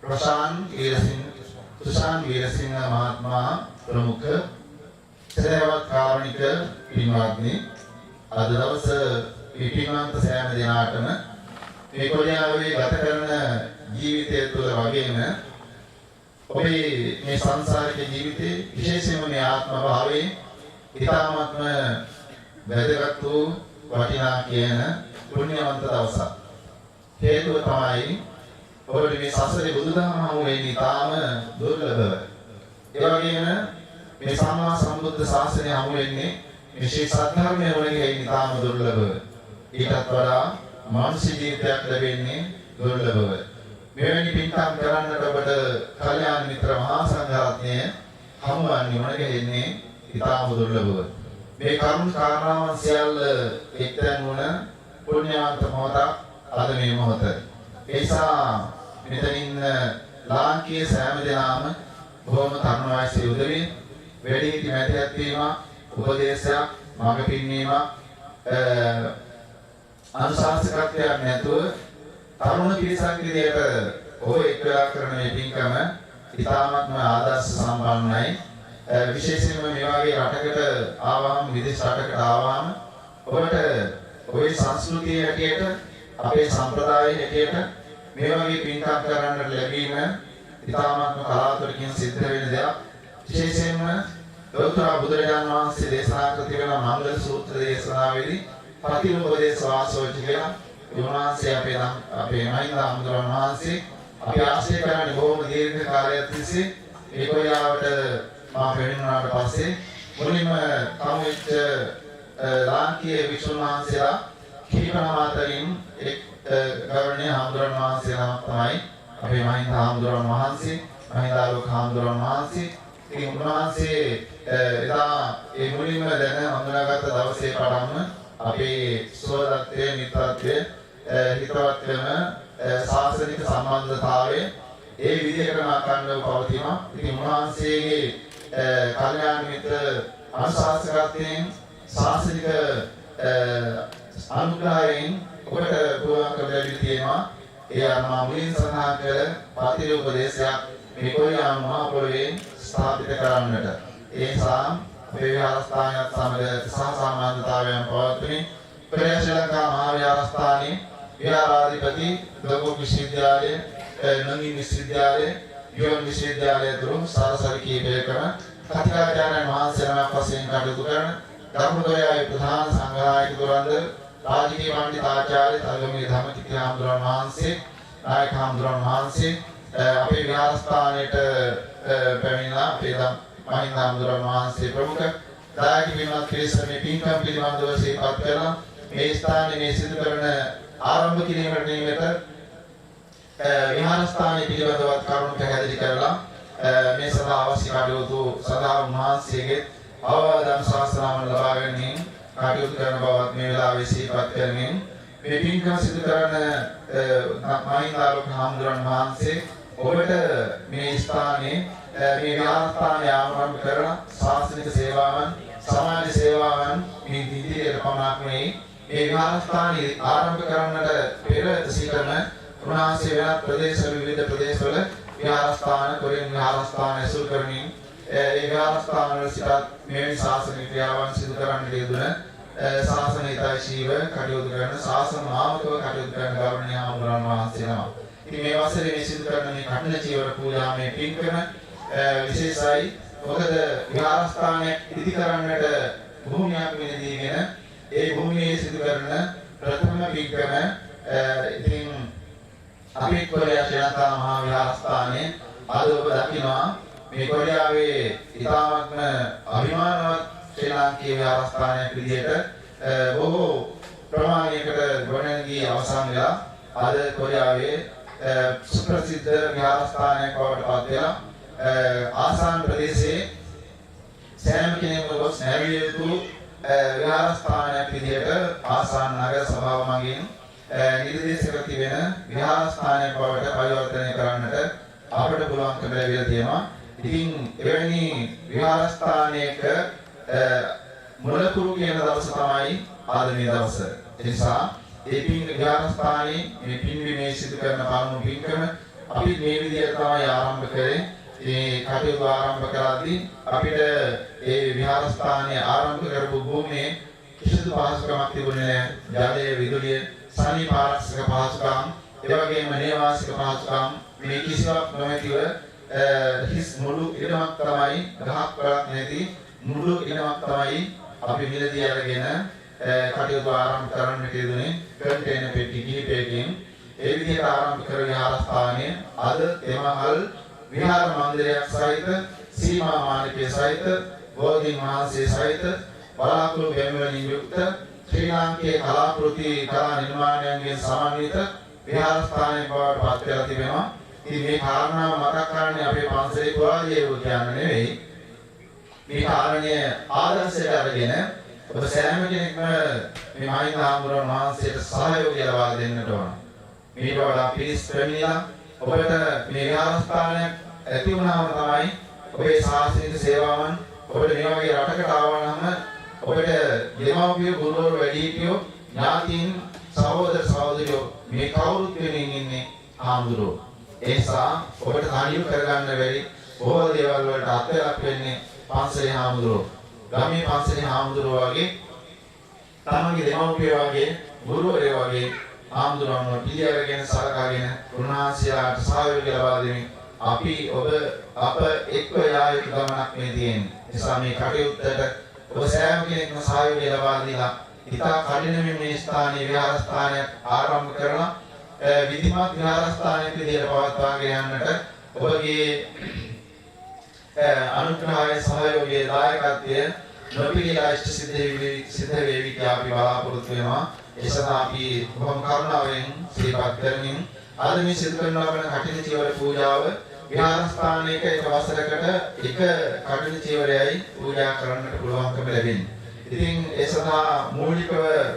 ප්‍රශාන්ත් වීරසිංහ මහත්මයා ප්‍රමුඛ සදහවත් කාරුණික පින්වත්නි අද දවස පින්වන්ත සෑම දිනාටම මේ කොරියාවේ ගත කරන ජීවිතය තුළ වගේම ඔබේ මේ සංසාරික ජීවිතේ විශේෂයෙන්ම මේ ආත්ම භාවයේ ඊ타ත්ම වැදගත් වූ වටිනා කියන පුණ්‍යවන්ත දවසක්. හේතුව තමයි ඔබට මේ සසරේ බුදුදහම හමු වෙන්නේ ඊටාම දුර්ලභව. ඒ වගේම මේ සම්මා සම්බුද්ධ ශාසනය හමු වෙන්නේ මේ ශ්‍රී සද්ධර්මය වලින් ඊටාම දුර්ලභව. ඊටත් වඩා මානසික ජීවිතයක් ලැබෙන්නේ දුර්ලභව. මෙවැනි පින්කම් කරන්නට ඔබට කල්යාණ මිත්‍ර මහා සංඝරත්නය හමුවන්නේ මොන ගෙන්නේ ඊටාම දුර්ලභව. මේ කරුණ කාරණාවන් සියල්ල එක්තැන් වුණ පුණ්‍යවන්ත මොහොතක් අද මේ මොහොත. ඒ නිසා මෙතන ඉන්න ලාංකීය සෑම දෙනාම බොහොම තරුණ වයසේ උදවිය වැඩිහිටි මැදිහත් වීම උපදේශයක් මඟ පින්වීමක් අනුශාසකත්වයක් නැතුව තරුණ පිරිසක් විදියට ඔබ එක් වෙලා කරන මේ පින්කම ඉතාමත්ම ආදර්ශ සම්පන්නයි. විශේෂයෙන්ම මේ වගේ රටකට ආවම විදේශ රටකට ආවම ඔබට ඔබේ සංස්කෘතිය හැටියට අපේ සම්ප්‍රදාය හැටියට මේ වගේ පින්කම් කරන්නට ලැබීම ඉතාමත්ම කලාතුරකින් සිද්ධ වෙන දෙයක්. විශේෂයෙන්ම ලෝතර බුදුරජාණන් වහන්සේ දේශනා කර තිබෙන මංගල සූත්‍ර දේශනාවේදී ප්‍රතිඋපදේශ වාසෝච කියලා යෝනාංශය අපේ මහින්ද හමුදුරන් වහන්සේ අපි ආශ්‍රය කරන්නේ බොහොම දීර්ඝ කාලයක් තිස්සේ ඒ කොයාවට මා පෙන්වනාට පස්සේ මුලින්ම කමුච්ච ලාංකීය වික්ෂුන් වහන්සේලා කීපනම අතරින් එක් ගෞරවනීය හමුදුරන් වහන්සේලා තමයි අපේ මහින්ද හමුදුරන් වහන්සේ මහින්දාලෝක හමුදුරන් වහන්සේ. ඉතින් උන්වහන්සේ එදා ඒ මුලින්ම දැන හඳුනාගත්ත දවසේ පටන්ම අපේ සෝදත්වයේ මිත්‍රත්වයේ හිතවත් වෙන ශාසනික සම්බන්ධතාවය ඒ විදිහටම අඛණ්ඩව පවතිනවා. ඉතින් උන්වහන්සේගේ කල්යාණ මිත්‍ර අනුශාසකත්වයෙන් ශාසනික අනුග්‍රහයෙන් ඔබට පුළුවන්කම ලැබී තියෙනවා. ඒ අනුව මුලින් සඳහන් කළ ප්‍රතිඋපදේශයක් මේ කොරියානු මහා පොළොවේ ස්ථාපිත කරන්නට. ඒ නිසා අපේ විහාරස්ථානයත් සමග සහසම්බන්ධතාවයන් පවත්වමින් ශ්‍රී ලංකා මහා විහාරස්ථානයේ විහාරාධිපති ගෝගෝ විශ්වවිද්‍යාලය, නංගින් විශ්වවිද්‍යාලය, යෝන් විශ්වවිද්‍යාලය තුරු සාරසවි කීපයකම කතිකාචාර්යයන් වහන්සේනමක් වශයෙන් කටයුතු කරන ධර්මදෝයාවේ ප්‍රධාන සංඝනායක දුරන්දර රාජකීය පඬිතාචාර්ය තල්ගමේ ධම්මතිත්‍ය හාමුදුරන් වහන්සේ, නායක හාමුදුරන් වහන්සේ අපේ විහාරස්ථානයට පැමිණලා අපේ මහින්ද හාමුදුරන් වහන්සේ ප්‍රමුඛ දායක වෙනත් පිරිස මේ පින්කම් පිළිබඳව සිහිපත් කරලා මේ ස්ථානයේ මේ සිදු කරන ආරම්භ කිරීමට නියමිත විහාරස්ථානයේ පිළිබඳවත් කරුණු පැහැදිලි කරලා මේ සඳහා අවශ්‍ය කටයුතු සඳහා උන්වහන්සේගේ අවවාද අනුශාසනාවන් ලබා ගැනීම කටයුතු කරන බවත් මේ වෙලාවේ සිහිපත් කරමින් මේ පින්කම සිදු කරන මහින්දාලෝක හාමුදුරන් වහන්සේ ඔබට මේ ස්ථානයේ මේ විහාරස්ථානය ආරම්භ කරන ශාසනික සේවාවන් සමාජ සේවාවන් මේ ඉදිරියට පමණක් නෙවෙයි මේ විහාරස්ථානය ආරම්භ කරන්නට පෙර සිටම උන්වහන්සේ වෙනත් ප්‍රදේශවල විවිධ ප්‍රදේශවල විහාරස්ථාන කොරියන් විහාරස්ථාන ඇසුරු කරමින් ඒ විහාරස්ථාන වල සිටත් මෙවැනි ශාසනික ක්‍රියාවන් සිදු කරන්නට යෙදුන ශාසනීයතාවශීව කටයුතු කරන ශාසන මාවකව කටයුතු කරන ගෞරවනීය හාමුදුරන් වහන්සේ නම. ඉතින් මේ වසරේ මේ සිදු කරන මේ කඨින චීවර පූජාමය පින්කම විශේෂයි. මොකද විහාරස්ථානයක් ඉදි කරන්නට භූමියක් මිලදීගෙන ඒ භූමියේ සිදු කරන ප්‍රථම පින්කම ඉතින් අපේ කොරියා ශ්‍රී ලංකා මහා විහාරස්ථානයේ අද ඔබ දකිනවා මේ කොරියාවේ ඉතාමත්ම අභිමානවත් ශ්‍රී ලාංකීය විහාරස්ථානයක් විදිහට බොහෝ ප්‍රමාණයකට ගොඩනැගී අවසන් වෙලා අද කොරියාවේ සුප්‍රසිද්ධ විහාරස්ථානයක් බවට පත් වෙලා ආසන්න ප්‍රදේශයේ සෑම කෙනෙකුම ගොස් නැවිය යුතු විහාරස්ථානයක් විදිහට ආසන්න නගර සභාව මගින් නිර්දේශ කර තිබෙන විහාරස්ථානයක් බවට පරිවර්තනය කරන්නට අපට පුළුවන්කම ලැබිලා තියෙනවා. ඉතින් එවැනි විහාරස්ථානයක මුලකුරු කියන දවස තමයි ආද මේ දවස. ඒ නිසා ඒ විහාරස්ථානයේ මේ පින්වීමේ සිදු කරන පළමු පින්කම අපි මේ විදිහට තමයි ආරම්භ කරේ. ඒ කටයුතු ආරම්භ කරද්දී අපිට ඒ විහාරස්ථානයේ ආරම්භ කරපු භූමියේ කිසිදු පහසුකමක් තිබුණේ නැහැ. ජලය, විදුලිය, සනීප ආරක්ෂක පහසුකම්, ඒ වගේම නේවාසික පහසුකම් මේ කිසිවක් නොමැතිව හිස් මුළු ඉඩමක් තමයි ගහක් වලක් නැති මුළු ඉඩමක් තමයි අපි මිලදී අරගෙන කටයුතු ආරම්භ කරන්න යෙදුනේ. කන්ටේනර් පෙට්ටි කිහිපයකින් ඒ විදිහට ආරම්භ කර විහාරස්ථානයේ අද එමහල් විහාර මන්දිරයක් සහිත සීමා මාලිකය සහිත බෝධීන් වහන්සේ සහිත බලාකුළු බැමිවලින් යුක්ත ශ්‍රී ලාංකේය කලාකෘති කලා නිර්මාණයන්ගෙන් සමන්විත විහාරස්ථානයක් බවට පත් වෙලා තිබෙනවා. ඉතින් මේ කාරණාව මතක් කරන්නේ අපේ පන්සලේ පුරාජීවෝ කියන්න නෙවෙයි. මේ කාරණය ආදර්ශයට අරගෙන ඔබ සෑම කෙනෙක්ම මේ මහින්ද හාමුදුරුවෝ වහන්සේට සහයෝගය ලබා දෙන්නට ඕන. මේට වඩා පිරිස් පැමිණිලා ඔබට මේ විහාරස්ථානයක් ඇති වුණාම තමයි ඔබේ ශාස්ත්‍රීය සේවාවන් ඔබට මේ වගේ රටකට ආවම ඔබට දෙමව්පියෝ ගුරුවරු වැඩිහිටියෝ ඥාතීන් සහෝදර සහෝදරියෝ මේ කවුරුත් වෙනින් ඉන්නේ හාමුදුරුවෝ. ඒ නිසා ඔබට තනියම කරගන්න බැරි බොහෝ දේවල් වලට අත්ලක් වෙන්නේ පන්සලේ හාමුදුරුවෝ. ගමේ පන්සලේ හාමුදුරුවෝ වගේ තමන්ගේ දෙමව්පියෝ වගේ ගුරුවරයෝ වගේ හාමුදුරුවන්ව පිළිඅරගෙන සලකාගෙන උන්වහන්සේලාට සහයෝගය ලබා දෙමින් අපි අප එක්ව යා යුතු ගමනක් මේ තියෙන්නේ. නිසා මේ කටයුත්තට ඔබ සෑම කෙනෙක්ම සහයෝගය ලබා දීලා ඉතා කඩිනමින් මේ ස්ථානයේ විහාරස්ථානයක් ආරම්භ කරලා විධිමත් විහාරස්ථානයක් විදිහට පවත්වාගෙන යන්නට ඔබගේ අනුග්‍රහය සහයෝගය දායකත්වය නොපිළිලා ඉෂ්ට සිද්ධ වේවි කියලා අපි බලාපොරොත්තු වෙනවා. ඒ සඳහා අපි බොහොම කරුණාවෙන් සිහිපත් කරමින් අද මේ සිදු කරන ලබන කටින චීවර පූජාව විහාරස්ථානයක එක වසරකට එක කටින චීවරයයි පූජා කරන්නට පුළුවන්කම ලැබෙන්නේ. ඉතින් ඒ සඳහා මූලිකව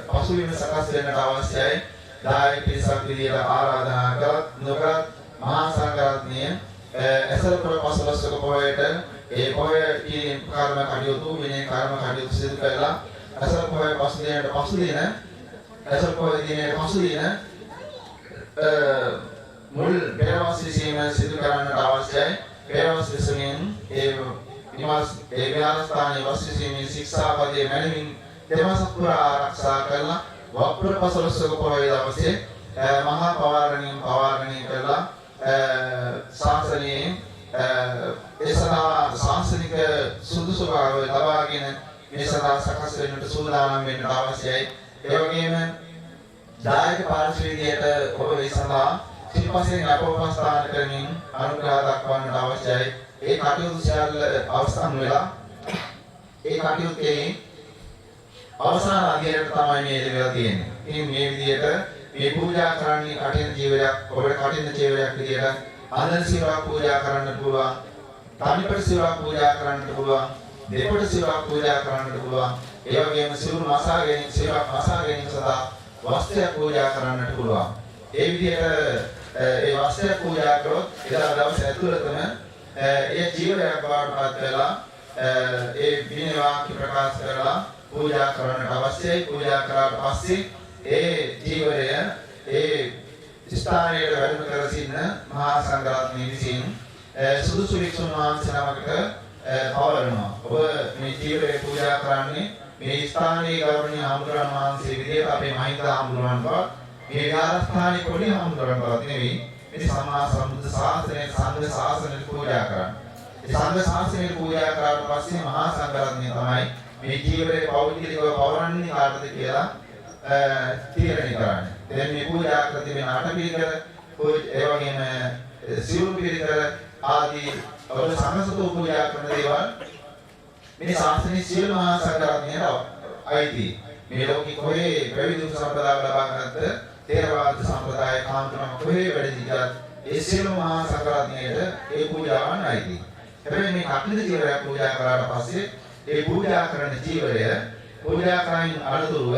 පසුබිම සකස් වෙන්නට අවශ්‍යයි. දායක පිරිසක් විදියට ආරාධනා කළත් නොකළත් මහා සංඝරත්නය ඇසලපුර පසළොස්වක පොහොයට ඒ පොහොය කීම් කර්ම කටයුතු විනය කර්ම කටයුතු සිදු කරලා ඇසල පොහොය පසු දිනයට මුල් පෙරවස් විසීම සිදු කරන්නට අවශ්‍යයි. පෙරවස් විසීමෙන් ඒ විහාරස්ථානයේ වස් විසීමේ ශික්ෂාපදයේ මැනවින් දෙවසක් පුරා ආරක්ෂා කරලා වප්පුර පසළොස්වක පොහොය දවසේ මහා පවාරණය කරලා ශාසනයේ ඒ සඳහා ශාසනික සුදුසුභාවය ලබාගෙන මේ සඳහා සකස් වෙන්නට සූදානම් වෙන්නට අවශ්‍යයි. ඒ වගේම දායක පාර්ශ්වීයයට ඔබ මේ සඳහා සිල්පසෙන් අපවස්ථාන කරමින් අනුග්‍රහ දක්වන්නට අවශ්‍යයි. ඒ කටයුතු සියල්ල අවසන් වෙලා ඒ කටයුත්තේ අවසාන අධ්‍යයනයට තමයි මේ දෙවලා තියෙන්නේ. ඉතින් මේ විදිහට මේ පූජා කරන්නේ කටින ජීවයක් ඔබට කටින ජීවයක් විදිහට ආනන්ද සිවුරක් පූජා කරන්නට පුළුවන්. තනිපට සිවුරක් පූජා කරන්නට පුළුවන්. දෙපට සිවුරක් පූජා කරන්නට පුළුවන්. ඒ වගේම සිවුරක් මසා ගැනීම සඳහා වස්ත්‍රයක් පූජා කරන්නට පුළුවන්. ඒ විදිහට ඒ වස්ත්‍රයක් පූජා කරොත් එදා දවස් ඇතුළතම ඒ ජීවයක් බවට පත් වෙලා ඒ විනය වාක්‍ය ප්‍රකාශ කරලා පූජා කරන්නට අවශ්‍යයි. පූජා කරාට පස්සේ ඒ ජීවරය ඒ ස්ථානයේ වැඩම කර සිටින මහා සංඝරත්නය විසින් සුදුසු වික්ෂුන් වහන්සේ නමකට පවරනවා. ඔබ මේ ජීවරය පූජා කරන්නේ මේ ස්ථානයේ ගෞරවනීය හාමුදුරන් වහන්සේ විදිහට අපේ මහින්ද හාමුදුරන් බව මේ විහාරස්ථානයේ පොඩි හාමුදුරන් බව නෙවෙයි මේ සම්මා සම්බුද්ධ ශාසනයේ සංඝ ශාසනයට පූජා කරන්නේ. ඒ සංඝ ශාසනයට පූජා කරාට පස්සේ මහා සංඝරත්නය තමයි මේ ජීවරේ පෞද්ගලිකව පවරන්නේ කාටද කියලා තීරණය කරන්නේ. දැන් මේ පූජා කර තිබෙන අටපිරිකර ඒ වගේම සිවුරු පිරිකර ආදී ඔබ සංඝසතු පූජා කරන දේවල් මේ ශාස්ත්‍රීය සියලු මහා සංඝරත්නයට අයිති. මේ ලෝකෙ කොහේ ප්‍රවිදුක් සම්ප්‍රදාය ලබා ගන්නත් තේරවාද සම්ප්‍රදාය කාන්තරම කොහේ වැඩ සිටියත් ඒ සියලු මහා සංඝරත්නයට ඒ පූජාවන් අයිති. හැබැයි මේ කටින ජීවරයක් පූජා කරාට පස්සේ ඒ පූජා කරන ජීවරය පූජා කරමින් අනුතුරුව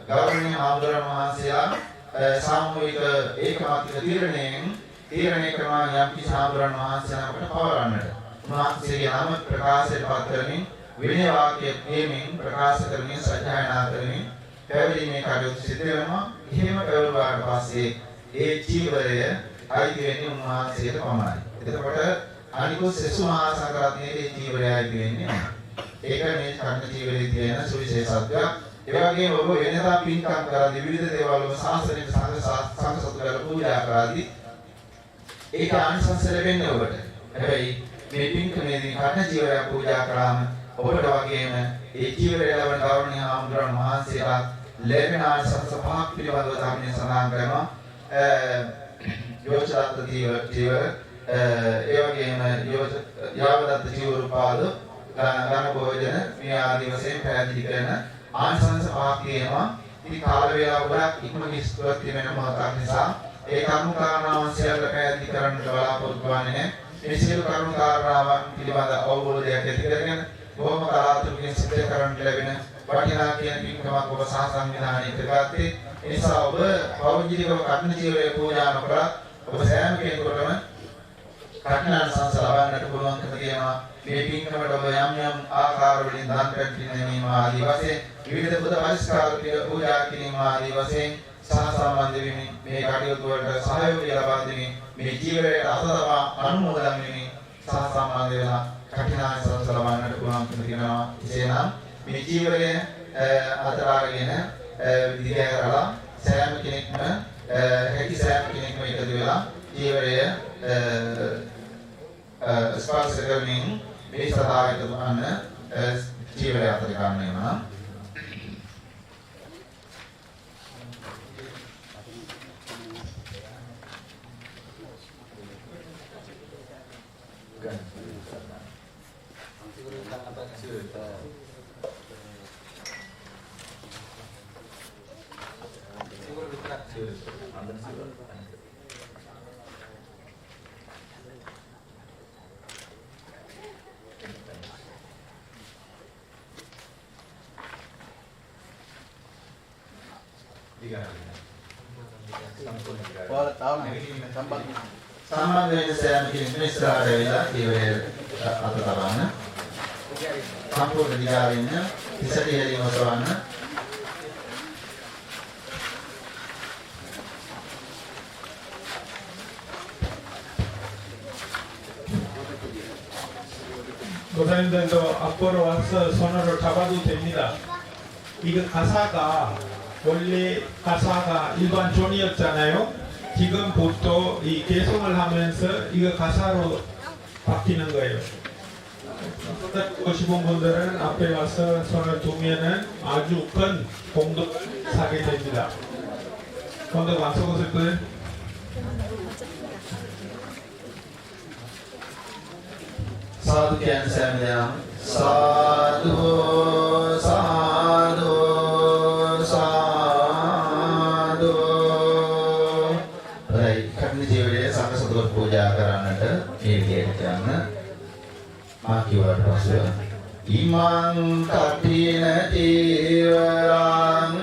ගෞරවනීය හාමුදුරන් වහන්සේලා සාමූහික ඒකමාත්‍රික තීරණය කරනවා යම් කිසි හාමුදුරන් වහන්සේලාට පවරන්නට. උන්වහන්සේගේ නම ප්‍රකාශයට පත් කරමින් විනය වාක්‍ය ප්‍රේමයෙන් ප්‍රකාශ කරමින් සත්‍යයනා කරමින් පැවිදීමේ කටයුතු සිදු වෙනවා. එහෙම පැවරුවාට පස්සේ ඒ ජීවරය අයිති වෙන්නේ උන්වහන්සේට පමණයි. එතකොට අනිකුත් සෙසු මහා සංඝරත්නයේ ඒ ජීවරය අයිති වෙන්නේ නැහැ. ඒක මේ කර්ණ ජීවරයේ තියෙන සුවිශේෂත්වයක්. ඒ වගේම ඔබ වෙනදා පින්කම් කරද්දී විවිධ දේවල් ඔබ ශාසනයේ සංඝ සතු කරලා පූජා කරද්දී ඒක ආනිසංස ලැබෙන්නේ ඔබට. හැබැයි මේ පින්කමේදී කර්ණ ජීවරය පූජා කරාම ඔබට වගේම ඒ ජීවරය ලබන ගෞරවනීය හාමුදුරන් වහන්සේලා ලැබෙන ආනිසංස පහක් පිළිබඳව ධර්මයේ සඳහන් කරනවා. යෝචරත් ජීවර ඒ වගේම යාවදත්ත ජීවරුපාද ගණ භෝජන මේ ආදී වශයෙන් පැහැදිලි කරන ආනිසංස පහක් තියෙනවා. ඉතින් කාල වේලාව ගොඩක් ඉක්මනින් ඉස්තුවත් වෙන මොහොතක් නිසා ඒ කර්ම කාරණාවන් සියල්ල පැහැදිලි කරන්නට බලාපොරොත්තු වෙන්නේ නැහැ. මේ සියලු කර්ම කාරණාවන් පිළිබඳ අවබෝධයක් ඇති කරගෙන බොහොම කලාතුරකින් සිද්ධ කරන්න ලැබෙන වටිනා කියන පින්කමක් ඔබ සහ සංවිධානය කරගත්තේ. ඒ නිසා ඔබ පෞද්ගලිකව කර්ණ ජීවයේ පූජා නොකරත් ඔබ සෑම කෙනෙකුටම කර්ණාන සංස ලබන්නට පුළුවන්කම තියෙනවා. මේ පින්කමට ඔබ යම් යම් ආකාර වලින් දන් පැමිණීම ආදී වශයෙන් විවිධ බුද්ධ පරිස්කාර පූජා කිරීම ආදී වශයෙන් සහ සම්බන්ධ වෙමින් මේ කටයුතු වලට සහයෝගය ලබා දෙමින් මේ ජීවිතයට අසතම අනුමෝදන් වෙමින් සහ සම්බන්ධ වෙලා කඨිනාන සංස ලබන්නට පුළුවන්කම තියෙනවා. එසේනම් මේ ජීවිතය අතරාගෙන දිගහැරලා සෑම කෙනෙක්ම හැකි සෑම කෙනෙක්ම එකතු වෙලා ජීවිතය ස්පර්ශ කරමින් මේ සදාගත වන ජීවිතය අතර ගන්න වෙනවා. සම්බන්ධ වෙන සෑම කෙනෙක්ම ඉස්සරහට ඇවිල්ලා ජීවිතය අත තබන්න. සම්පූර්ණ දිගාරින්න ඉස්සරට ඉහළින් ඔසවන්න. 고사님들도 앞으로 와서 손으로 잡아도 됩니다. 이거 가사가 원래 가사가 일반 존이었잖아요. 지금부터 이 개성을 하면서 이거 가사로 바뀌는 거예요. 보고 싶은 분들은 앞에 와서 손을 두면은 아주 큰 공덕을 사게 됩니다. 공덕 안 써보실 거예요? සාදු කියන සෑම දෙනාම සාදු සාදු සාදු. රයි කර්ණ ජීවිතයේ සංඝ පූජා කරන්නට මේ විදිහට යන්න මා කියවට පස්සේ ඉමං කටින ජීවරං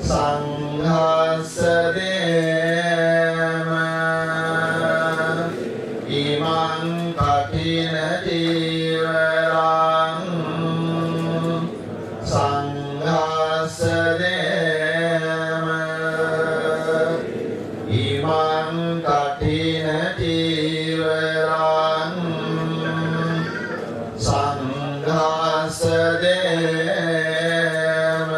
සංඝස්ස ඉමං කඨින ජීවරං සංඝස්ස දේම ඉමං කඨින ජීවරං සංඝස්ස දේම.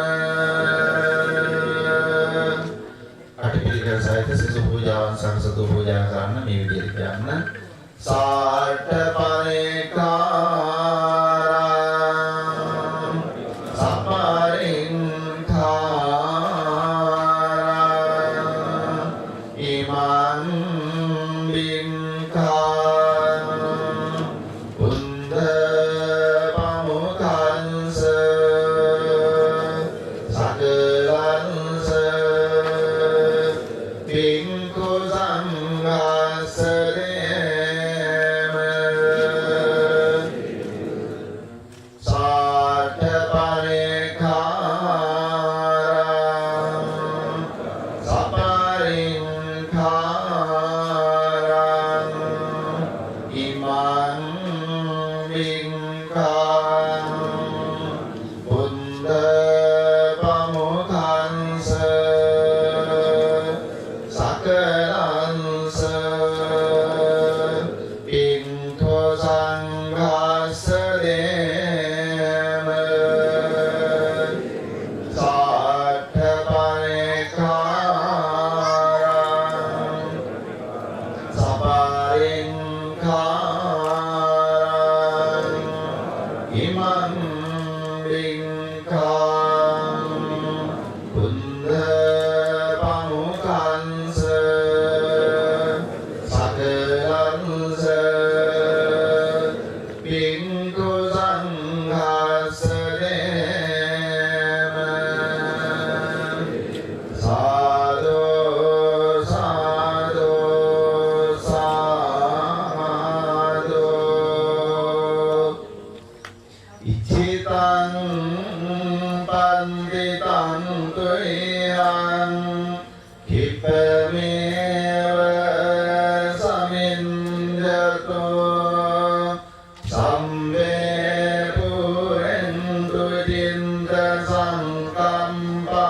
අටපිරිකර සහිත සිසු පූජාවන් සංසතු පූජා කරන්න මේ විදිහට යන්න. साठ परिकारं सपरिंकारं इमं बिंकारं उन्दपमुखंस सकलंस बिंकुसंगस තං පන්දිතං තුයං කිප්පමේව සමින්දතෝ සම්මේ පුරෙන්තු චින්ත සංකම්පා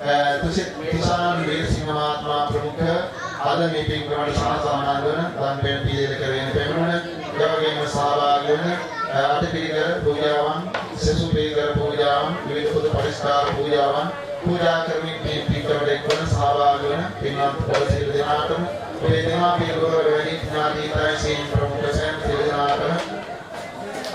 तुषार वीर सिंह महात्मा प्रमुख आदमी पिंगमण शासनांगन दान पेन पीले करेन पेमण योगेन सहभागिन अतिपिकर पूजावन शिशु पिकर पूजावन विविध पुद परिष्कार पूजावन पूजा कर्मी पिंकर डेकन सहभागिन पिंगम पलसिल दिनाटम वेदना पिलगोर वेदि ज्ञाति तायसेन प्रमुख सेन सिलनाटम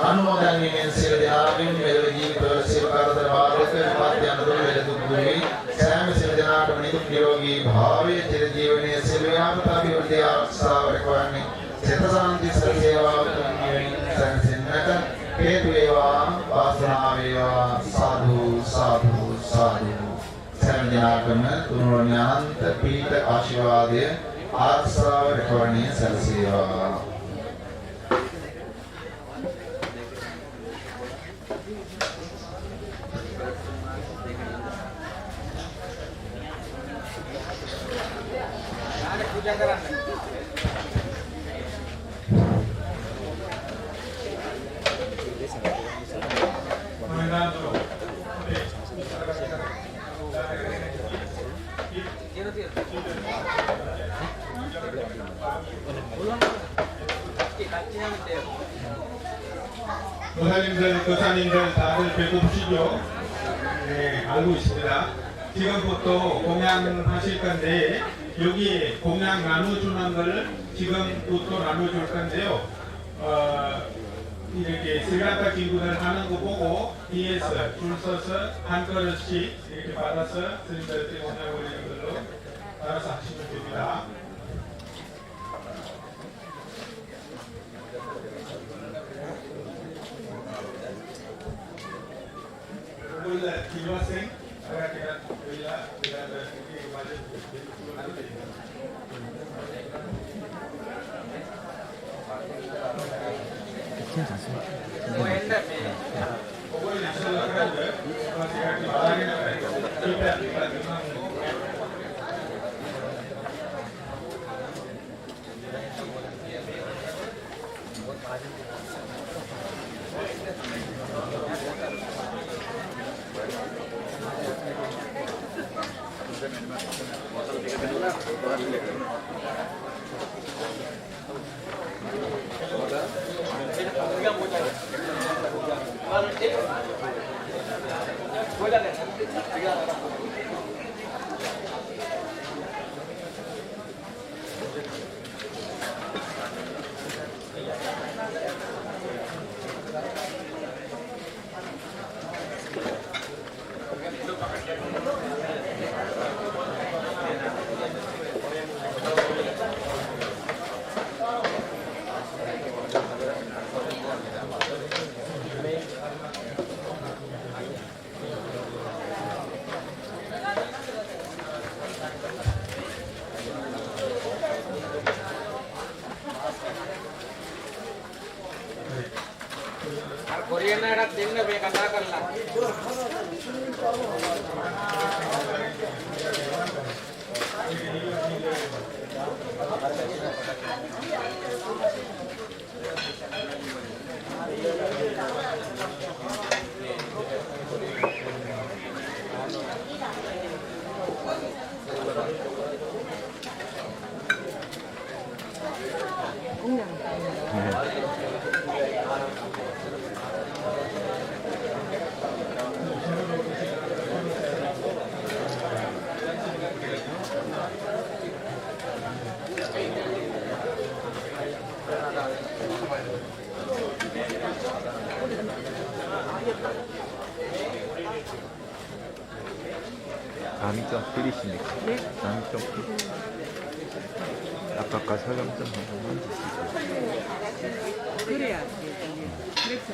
अनुमोदन में सिर दिनाविन मेरे जीवित सिर करदर बालक पाद्यान दो मेरे दुखुई सैम सिर दिनाट मनिदुख निरोगी भावे चिर जीवने सिलव्यापता विवृद्धि आरक्षा रखवानी चित्त शांति सर सेवा पुण्यविन संसिन्नक हेतुएवा वासनावेवा साधु साधु साधु सैम दिनाट में तुनों अनंत पीठ आशीर्वाद आरक्षा रखवानी सर सेवा 도사님들 다들 배고프시죠? 네, 알고 있습니다. 지금부터 공양하실 건데 여기 공양 나눠주는 걸 지금부터 나눠줄 건데요. 이렇게 스리랑카 친구들 하는 거 보고 뒤에서 줄 서서 한 그릇씩 이렇게 받아서 스님들한테 공양 올리는 걸로 따라서 하시면 됩니다. Bila diluaskan, agak kita bila kita berfikir kepada nanti. Pokoknya nasional kerja masih akan dibalangin kita memang. 남이 좀 흐리시니까. 네? 남이 좀 아까 설명 좀 한번 해주시죠. 그래야 그래서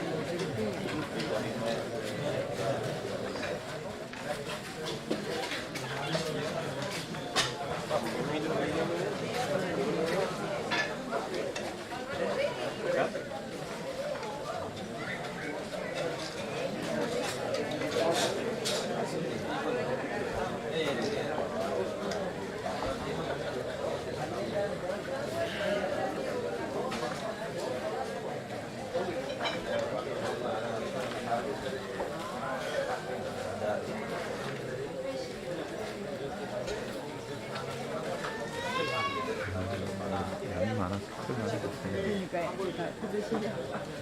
제가 들으시려고.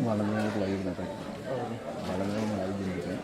വളങ്ങൾ വൈകുന്നേരം വളങ്ങൾ വൈകുന്നേരം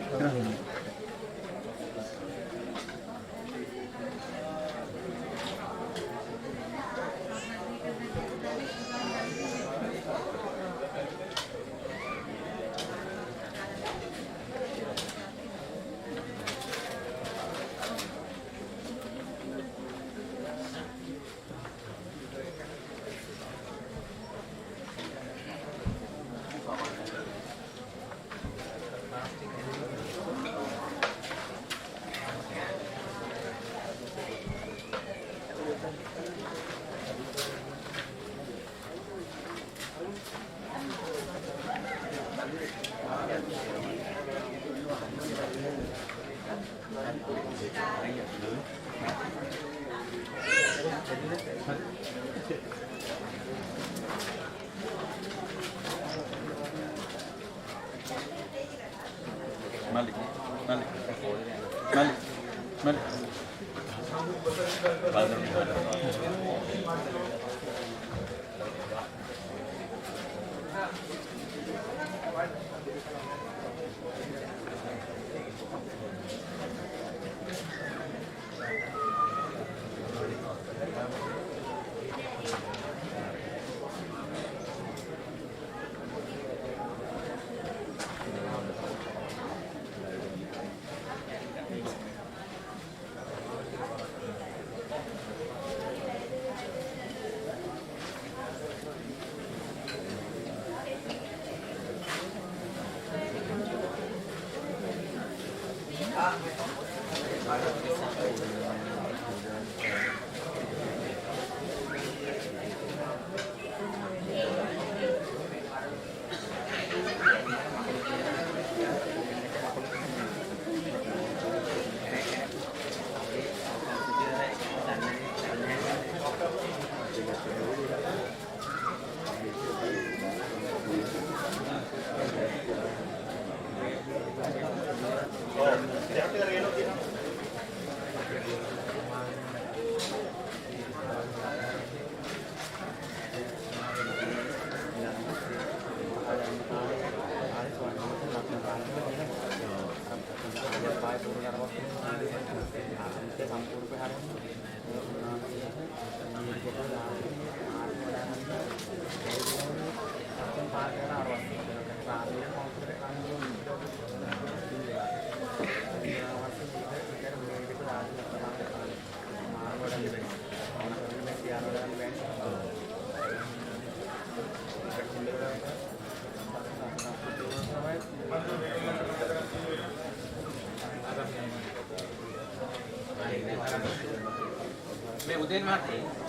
මේ උදේන් මහත්තයා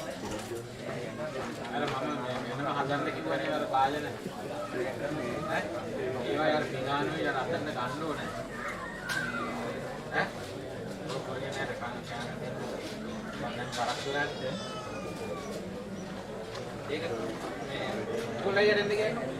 අර මම වෙනම හදන්න කිව්වනේ අර භාජන ඈ ඒවා යාර පිනානෝ යාර අතන්න ගන්න ඕනේ ඈ ඔය නේද කන්න මම පරක් වෙලාද ඒක මේ කොල්ලයි යන්නේ කියන්නේ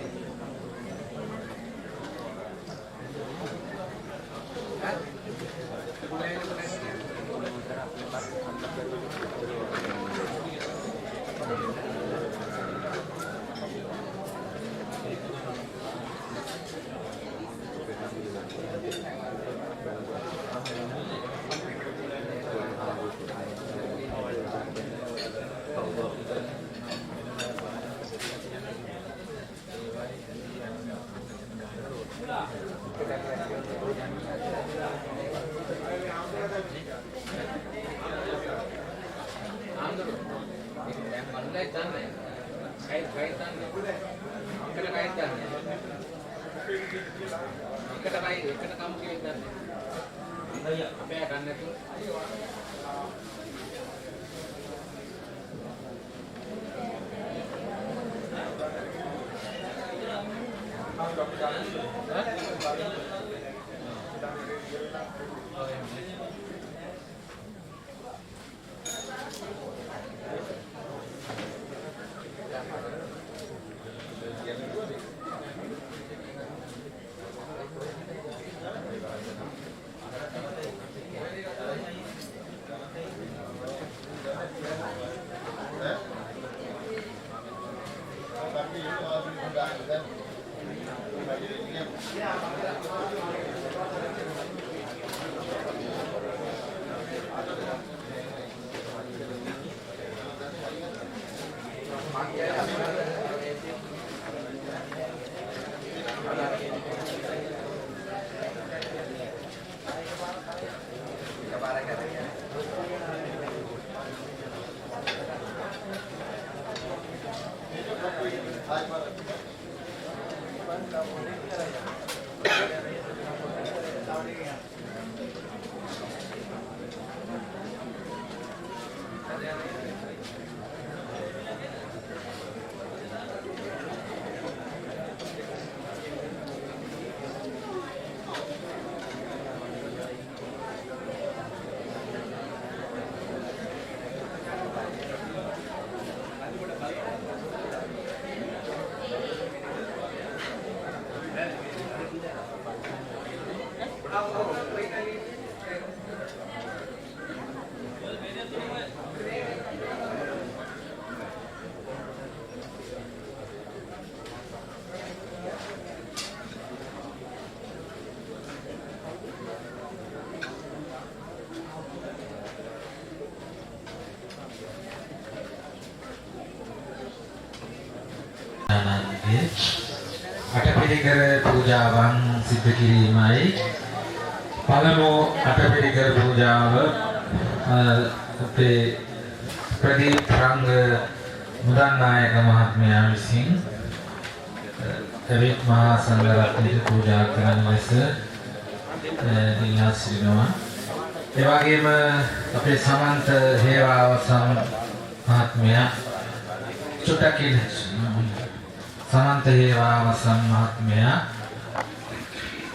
අටපිරිකර පූජාවන් සිදු කිරීමයි පළමු අටපිරිකර පූජාව අපේ ප්‍රදීප් රංග මුදන්නායක මහත්මයා විසින් එවිත් මහා සංඝරත්නයට පූජා කරන ලෙස ඉල්ලා සිටිනවා. ඒ වගේම අපේ සමන්ත හේවාවසම් මහත්මයා චුට්ටක් සමන්ත හේවාවසම් මහත්මයා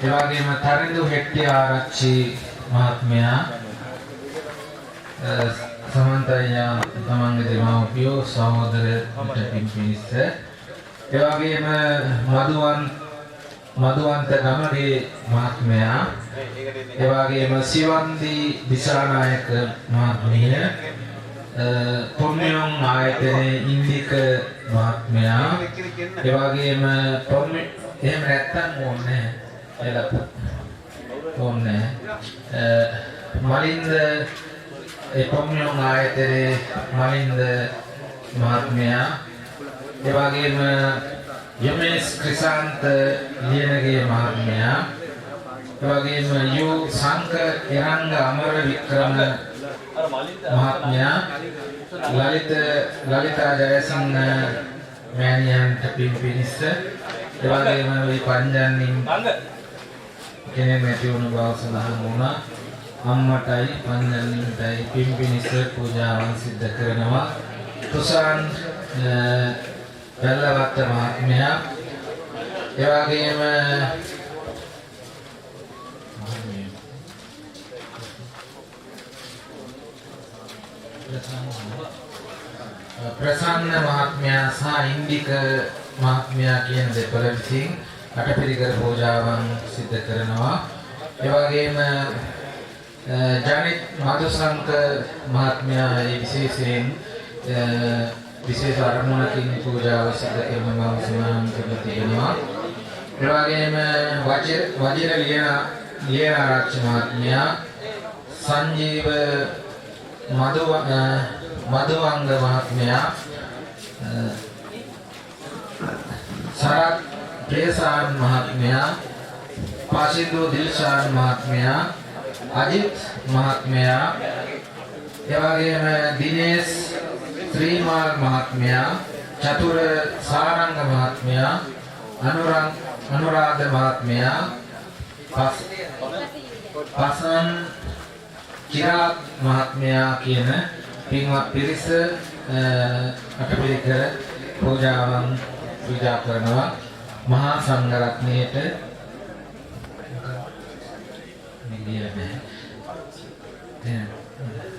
ඒ වගේම තරිඳු හෙට්ටිආරච්චි මහත්මයා සමන්තයා තමන්ගේ දෙමව්පියෝ සහෝදරට පින්පිනිස්ස ඒ වගේම මදුවන්ත ගමගේ මහත්මයා ඒ වගේම සිවන්දි දිසානායක මහත්මිය පොම්මියොන් ආයතනයේ ඉන්දික මහත්මයා ඒ වගේම එහෙම නැත්තම් ඕනේ එලප ඕනේ මලින්ද පොම්මියොන් ආයතනයේ මලින්ද මහත්මයා ඒ වගේම යමේස් ක්‍රිසාන්ත ලියනගේ මහත්මයා ඒ වගේම යු සංක එරංග අමර වික්‍රම මහත්මයා ලලිතා ජයසිංහ මෑණියන්ට පින්පිනිස්ස ඒ වගේම මේ පංජන්නින් කෙනෙක් නැති වුණු බව සඳහන් වුණා. අම්මටයි පන්දල්ටයි පිම්පිනිස පූජාවන් සිද්ධ කරනවා. තුසාන් වැල්ලවත්ත මහත්මයා එවැගේම ප්‍රසන්න මහත්මයා සහ ඉන්දික මහත්මයා කියන දෙපළ විසින් අටපිරිකර පූජාවන් සිද්ධ කරනවා. එවැගේම ජනිත් මధుසංක මහත්මයා විශේෂයෙන් විශේෂ අරමුණකින් පූජාව සිදු කරන බව සඳහන් කර තිබෙනවා. ඒ වගේම වජිර ලියනාරච්චි මහත්මයා සංජීව මధුවංග මහත්මයා සරත් ප්‍රේසාන් මහත්මයා පාසිදු දිල්ෂාන් මහත්මයා අජිත් මහත්මයා එවැගේම දිනේෂ් ශ්‍රීමාල් මහත්මයා චතුර සාරංග මහත්මයා අනුරාධ මහත්මයා පසන් චිරාග් මහත්මයා කියන පින්වත් පිරිස අටපිරිකර පූජාවන් පූජා කරනවා. මහා සංඝරත්නයට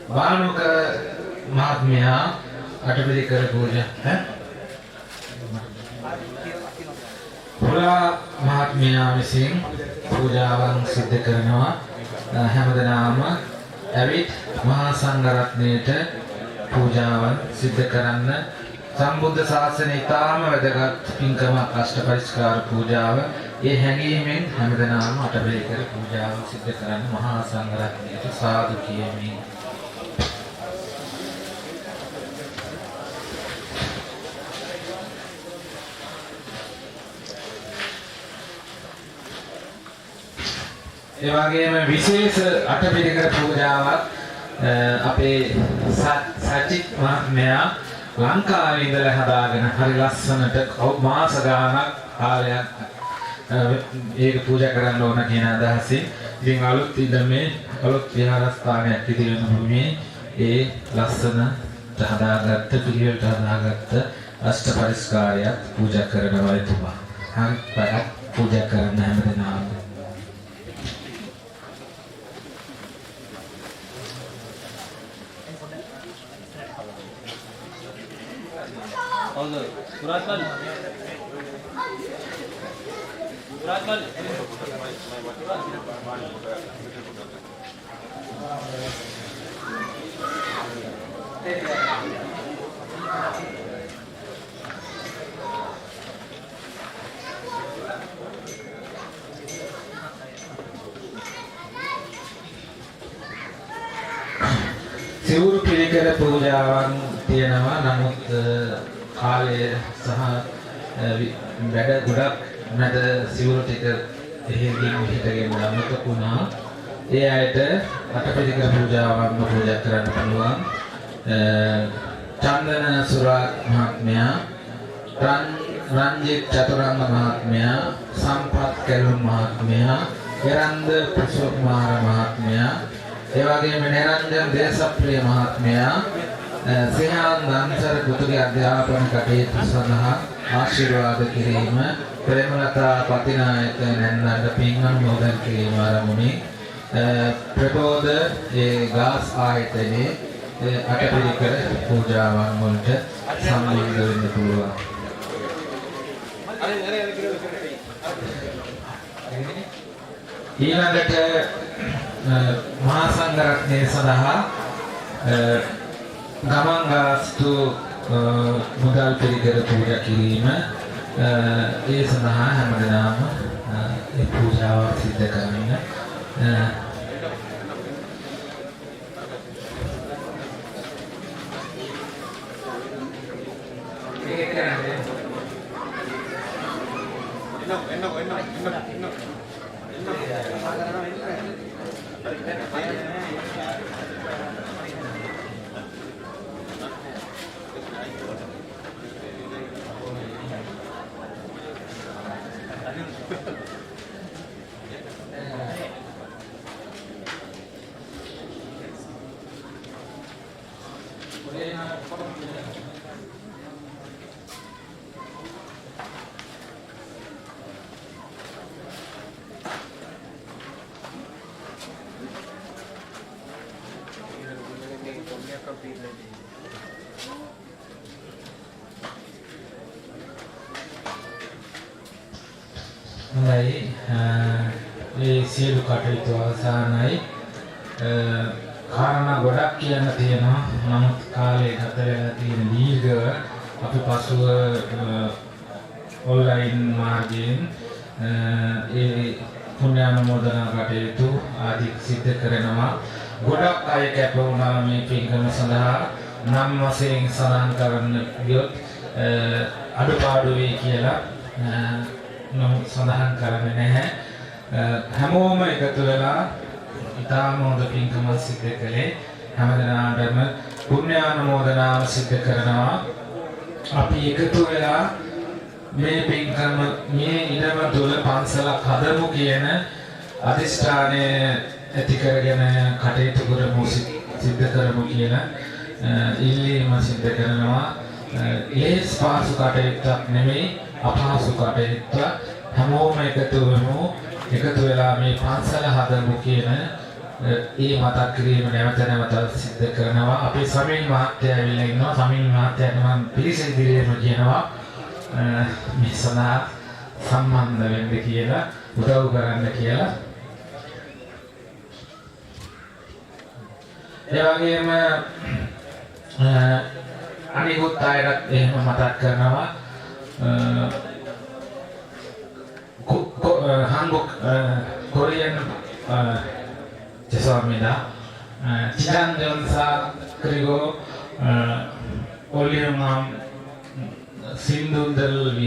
වානුක මහත්මයා අටපිරිකර පූජා පුරා මහත්මයා විසින් පූජාවන් සිද්ධ කරනවා. හැමදෙනාම ඇවිත් මහා සංඝරත්නයට පූජාවන් සිද්ධ කරන්න. සම්බුද්ධ ශාසනය ඉතාම වැදගත් පින්කමක් අෂ්ටපරිස්කාර පූජාව. ඒ හැඟීමෙන් හැමදෙනාම අටපිරිකර පූජාව සිද්ධ කරන්න මහා සංඝරත්නයට සාදු කියමින් ඒ වගේම විශේෂ අටපිරිකර පූජාවක් අපේ සචිත් මහත්මයා ලංකාවේ ඉඳලා හදාගෙන හරි ලස්සනට මාස ගාණක් කාලයක් ඒක පූජා කරන්න ඕන කියන අදහසින් ඉතින් අලුත් ඉදමේ අලුත් විහාරස්ථානයක් ඉදිරි වෙන භූමියේ ඒ ලස්සනට හදාගත්ත පිළිවෙලට හදාගත්ත අෂ්ටපරිස්කාරයක් පූජා කරනවා එතුමා. හරි පැයක් පූජා කරන්න හැමදෙනාම සිවුරු පිළිකර පූජාවන් තියෙනවා. නමුත් කාලය සහ වැඩ ගොඩක් මැද සිවුරු ටික එහෙකින් හිටගෙන අමතක වුණා. ඒ අයට අටපිරිකර පූජාවන් පූජා කරන්න පුළුවන්. චන්දන සුරාත් මහත්මයා, රංජිත් චතුරංග මහත්මයා, සම්පත් කැලුම් මහත්මයා, එරන්ද පුෂ්පකුමාර මහත්මයා, ඒ වගේම නිරංජන් දේශප්‍රිය මහත්මයා සිහාන් දන්සර පුතුගේ අධ්‍යාපන කටයුතු සඳහා ආශිර්වාද කිරීම ප්‍රේමලතා පතිනායක නැන්නන්ට පින් අනුමෝදන් කිරීම ආරම්භුනේ ප්‍රබෝධ ගාස් ආයතනයේ අටපිරිකර පූජාවන් වලට සම්බන්ධ වෙන්න පුළුවන්. ඊළඟට මහා සංඝරත්නය සඳහා ගමන් ගාස්තු මුදල් පිළිකර පූජා කිරීම ඒ සඳහා හැමදෙනාම ඒ පූජාව සිදු කරන්න හොඳයි මේ සියලු කටයුතු අවසానයි කාරණා ගොඩක් කියන්න තියෙනවා නමුත් කාලය ගත වෙලා තියෙන දීර්ඝව අපි පසුව ඔන්ලයින් මාර්ගයෙන් ඒ පුණ්‍යානුමෝදනා කටයුතු ආදී සිද්ධ කරනවා ගොඩක් අය කැප වුණා මේ පින්කම සඳහා නම් වශයෙන් සඳහන් කරන්න ගියොත් අඩුපාඩු වෙයි කියලා නම් සඳහන් කරන්නේ නැහැ හැමෝම එකතු වෙලා ඉතාම හොඳ පින්කම සිද්ධ කළේ හැමදෙනාටම පුණ්‍යානුමෝදනාව සිද්ධ කරනවා අපි එකතු වෙලා මේ පින්කම මේ ඉඩම තුල පන්සලක් හදමු කියන අධිෂ්ඨානය ඇති කරගෙන කටයුතු කරමු සිද්ධ කරමු කියන ඉල්ලීම සිද්ධ කරනවා ඒ ස්පාසු කටයුත්තක් නෙමෙයි අපහසු කටයුත්තක් හැමෝම එකතු වෙමු එකතු වෙලා මේ පන්සල හදමු කියන ඒ මතක් කිරීම නැවත නැවත සිද්ධ කරනවා අපේ සමිල් මහත්තයා ඇවිල්ලා ඉන්නවා සමිල් මහත්තයාට මම පිළිස ඉදිරියේම කියනවා මේ සඳහා සම්බන්ධ වෙන්න කියලා උදව් කරන්න කියලා ඒ වගේම අනිකුත් අයටත් එහෙම මතක් කරනවා 한국 코리안 죄송합니다. 지장전사 그리고 올리엄함 신분들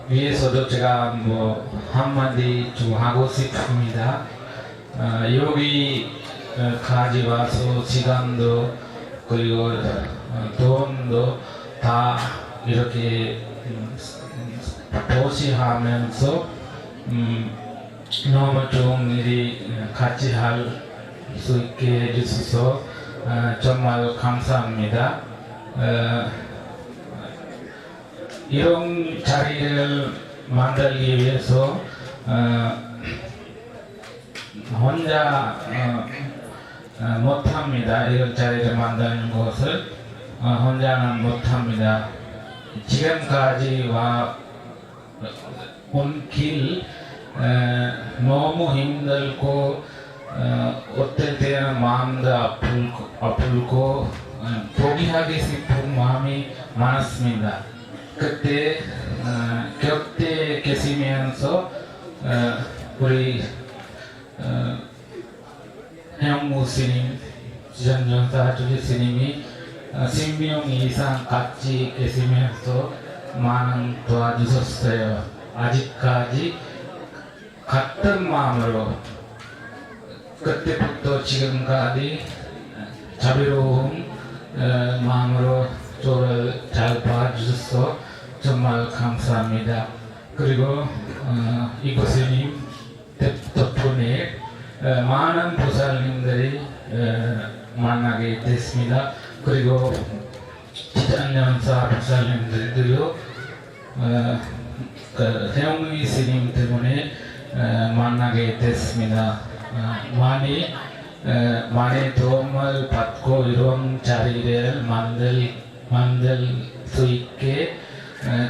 위해서도 제가 뭐 한마디 좀 하고 싶습니다. 여기까지 와서 시간도 그리고 돈도 다 이렇게 보시하면서 너무 좋은 일이 같이 할 수 있게 해주셔서 정말 감사합니다. 이런 자리를 만들기 위해서 혼자 못합니다. 이런 자리를 만드는 것을 혼자는 못합니다. 지금까지 온 길 너무 힘들고 어떨 때는 마음도 아프고 포기하기 싶은 마음이 많았습니다. 그때 곁에 계시면서 우리 해영무 스님, 지전전사 주지 스님이 10명 이상 같이 계시면서 많은 도와주셨어요. 아직까지 같은 마음으로 그때부터 지금까지 자비로운 마음으로 저를 잘 봐주셔서 정말 감사합니다. 그리고 이곳에님 덕분에 많은 보살님들이 만나게 됐습니다. 그리고 지장년사 보살님들도 해영의 스님 때문에 만나게 됐습니다. 많이 도움을 받고 이런 자리를 만들 수 있게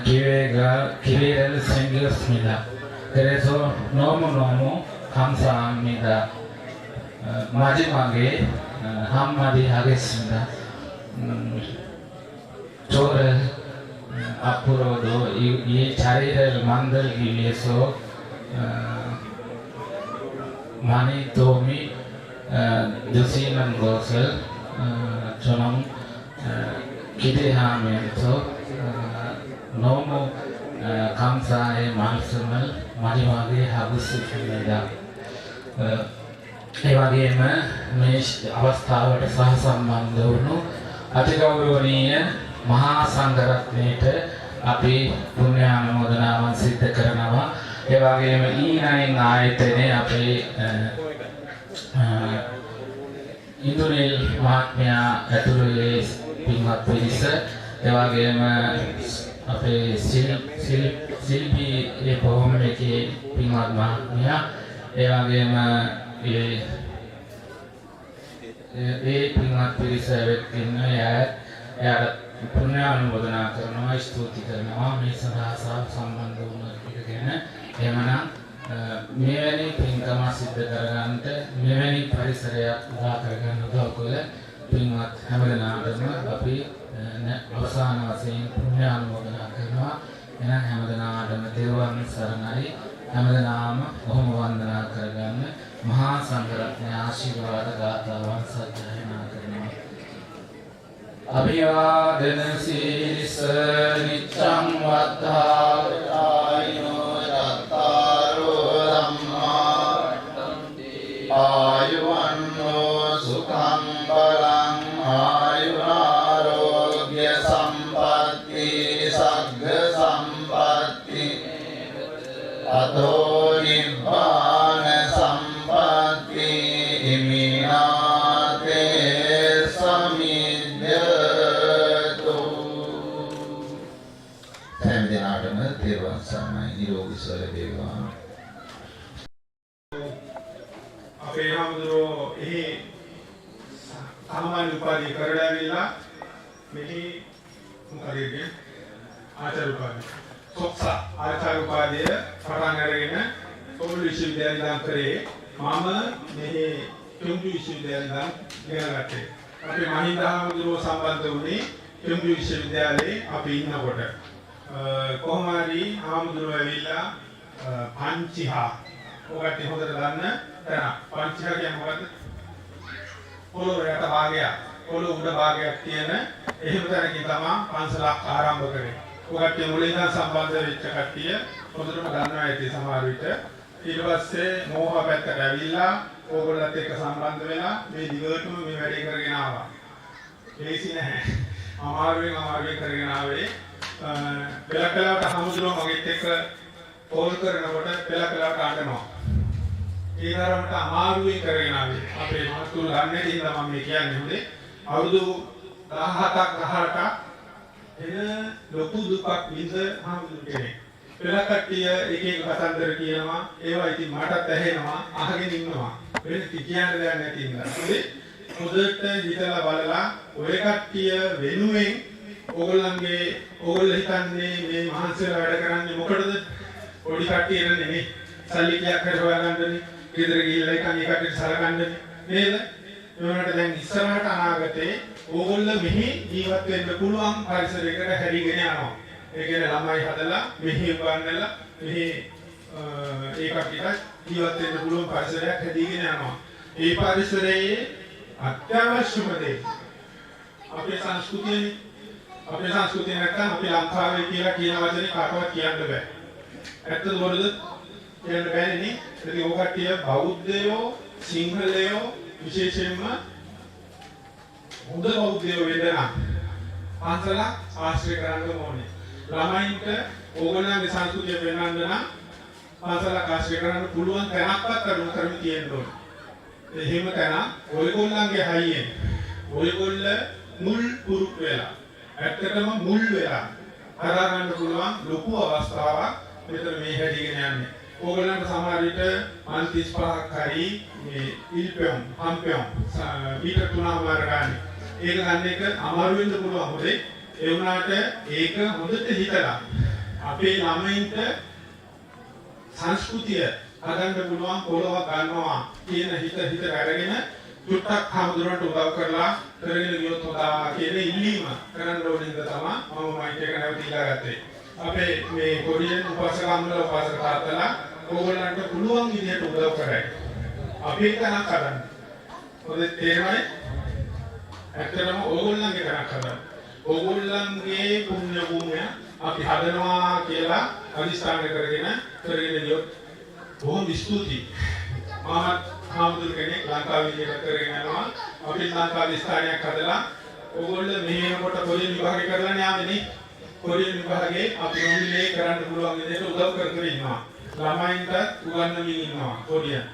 기회를 생겼습니다. 그래서 너무너무 감사합니다. 마지막에 한마디 하겠습니다. 저를 앞으로도 이 자리를 만들기 위해서 많이 도움이 주시는 것을 저는 기대하면서 너무 감사의 말씀을 마지막에 하고 싶습니다. ඒ වගේම මේ අවස්ථාවට සහ සම්බන්ධ වුණු අතිගෞරවනීය මහා සංඝරත්නයට අපි පුණ්‍යානුමෝදනාවන් සිද්ධ කරනවා. ඒ වගේම ඊනයින් ආයතනයේ අපේ ඉන්දුනිල් මහත්මයා ඇතුළු ඒ පින්වත් පිරිස ඒ වගේම අපේ ශිල්පී ඒ බොහොම එකේ පින්වත් මහත්මයා ඒ වගේම ඒ පින්වත් පිරිස එක්ක ඉන්න එයාට පුණ්‍යානුමෝදනා කරනවා ස්තුති කරනවා මේ සඳහා සම්බන්ධ වුණ එක ගැන. එහෙමනම් මෙවැනි පින්කම සිද්ධ කරගන්නට මෙවැනි පරිසරයක් උදා කරගන්න උදව් කළ පින්වත් හැමදෙනාටම අපි අවසාන වශයෙන් පුණ්‍යානුමෝදනා කරනවා. එහෙනම් හැමදෙනාටම තෙරුවන් සරණයි. හැමදෙනාම බොහොම වන්දනා කරගන්න මහා සංඝරත්නයේ ආශිර්වාද ගාථාවන් සජ්ජායනා කරනවා. අභිවාදන සීස නිච්ඡං වද්ධායනෝ චත්තාරෝ ධම්මා ආයුවන්නෝ සුඛං බලං ආයුරාෝග්‍ය සම්පatti සග්ග සම්පatti අතෝ නිබ්බාන සම්පatti ඉමිනාතේ සමිද්දතු. හැම දිනකටම තෙරුවන් සරණයි. නිරෝගී සුවය වේවා. අපේ හැමදෙරෝ එහි සාමාන්‍ය උපාධිය කරලාවිලා මෙහි මොකදද ආචාර්ය උපාධිය සොක්සා ආචාර්ය උපාධිය පටන් අරගෙන සෝල් විශ්වවිද්‍යාලය ඉඳන් කරේ මම මෙහි කෙම්බි විශ්වවිද්‍යාලය ඉඳන් ඉගෙන ගත්තේ. අපේ මහින්ද හැමදෙරෝ සම්බන්ධ වුණේ කෙම්බි විශ්වවිද්‍යාලයේ අපි ඉන්නකොට කොහොම හරි හැමදෙරෝ ඇවිල්ලා පංචිහා ඔකට හොඳට දන්න තැන. පංචිහා කියන්නේ මොකද්ද? පොළොව යට භාගයක්, පොළොව උඩ භාගයක් තියෙන එහෙම තැනකින් තමයි පන්සලක් ආරම්භ කරේ. ඔකට මුලින්ම සම්බන්ධ වෙච්ච කට්ටිය හොඳටම දන්නවා ඇති සමහර විට. ඊට පස්සේ මෝහ පැත්තට ඇවිල්ලා ඕගොල්ලොත් එක්ක සම්බන්ධ වෙලා මේ දිගටම මේ වැඩේ කරගෙන ආවා. ලේසි නැහැ. අමාරුවෙන් කරගෙන ආවේ. පෙළකලාවට හමුදුරෝ මගෙත් එක්ක කෝල් කරනකොට පෙළකලාවට අඬනවා. ඒ තරමට අමාරුවෙන් කරගෙන ආවේ. අපේ මහතුරු දන්නේ ඉඳලා මම මේ කියන්නේ හොඳේ. අවුරුදු 17ක් 18ක් එන ලොකු දුකක් විඳ හමුදුරු කෙනෙක්. පෙළ කට්ටිය එක එක කතන්දර කියනවා. ඒවා ඉතින් මටත් ඇහෙනවා. අහගෙන ඉන්නවා. වෙන කියන්න දෙයක් නැති ඉඳලා. හොඳට හිතලා බලලා ඔය කට්ටිය වෙනුවෙන් ඕගොල්ලෝ හිතන්නේ මේ මහන්සියලා වැඩ කරන්නේ මොකටද? පොඩි කට්ටිය නෙමෙයි. සල්ලි කියක් හරි හොයාගන්නනේ. ගෙදර ගිහිල්ලා එකන් ඒකට සලකන්නේ නේද? ඒවලට දැන් ඉස්සරහට අනාගතේ ඕගොල්ලෝ මෙහි ජීවත් වෙන්න පුළුවන් පරිසරයකට හැරිගෙන යනවා. ඒ කියන්නේ ළමයි හදලා මෙහි උගන්වලා මෙහි ඒ කට්ටියට ජීවත් වෙන්න පුළුවන් පරිසරයක් හැදීගෙන යනවා. ඒ පරිසරයේ අත්‍යවශ්‍යම දේ අපේ සංස්කෘතියනේ. අපේ සංස්කෘතිය නැත්නම් අපි ලංකාවේ කියලා කියන වචනේ කාටවත් කියන්න බෑ. ඇත්තද බොරුද? කියන්න බෑනේ නේ. ඒකේ ඔය කට්ටිය බෞද්ධයෝ සිංහලයෝ විශේෂයෙන්ම හොඳ බෞද්ධයෝ වෙන්න නම් පන්සල ආශ්‍රය කරන්න ඕනේ. ළමයින්ට ඕගොල්ලන්ගේ සංස්කෘතිය වෙනවන්න නම් පන්සල ආශ්‍රය කරන්න පුළුවන් තැනක්වත් අඩුම තරමින් තියෙන්න ඕනේ. එහෙම තැන ඔයගොල්ලන්ගේ හයියෙන් ඔයගොල්ල මුල් පුරුක් වෙලා ඇත්තටම මුල් වෙලා හදා ගන්න පුළුවන් ලොකු අවස්ථාවක් මෙතන මේ හැදීගෙන යන්නේ. ඕගොල්ලන්ට සමහර විට මන් 35ක් හරි මේ ඉල්පෙම් හම්පෙම් මීටර් 3මාර ගන්න. ඒක ගන්න එක අමාරු වෙන්න පුළුවන් හොදේ. ඒ වුණාට ඒක හොඳට හිතලා අපේ ළමයින්ට සංස්කෘතිය හදන්න පුළුවන් පොළොවක් ගන්නවා කියන හිත අරගෙන චුට්ටක් හමුදුරන්ට උදව් කරලා කරගෙන ගියොත් හොදා කියන ඉල්ලීම කරන්න ඕනේ ඉඳ තමයි මම මයික් එක නැවතිලා ගත්තේ. අපේ මේ කොරියන් උපාසකම්වල උපාසක තාත්තලා ඕගොල්ලන්ට පුළුවන් විදිහට උදව් කරයි. අපි තනක් කරන්න. මොකද තේරෙන්නේ? ඇත්තටම ඕගොල්ලන්ගේ තනක් කරන්න. ඕගොල්ලන්ගේ පුණ්‍ය භූමිය අපි හදනවා කියලා අදිස්ථාන කරගෙන ගියොත් බොහොම ස්තුතියි. මම හාමුදුරු කෙනෙක් ලංකාවේ ඉඳලා කරගෙන යනවා. අපි ලංකාවේ ස්ථානයක් හදලා ඕගොල්ලෝ මෙහි එනකොට කොරියන් විභාගය කරලා න්යාමනේ. කොරියන් විභාගයේ අපි ඔන්නේ කරන්න පුළුවන් විදිහට උදව් කර ඉන්නවා. ළමයින්ට උගන්වමින් ඉන්නවා කොරියන්.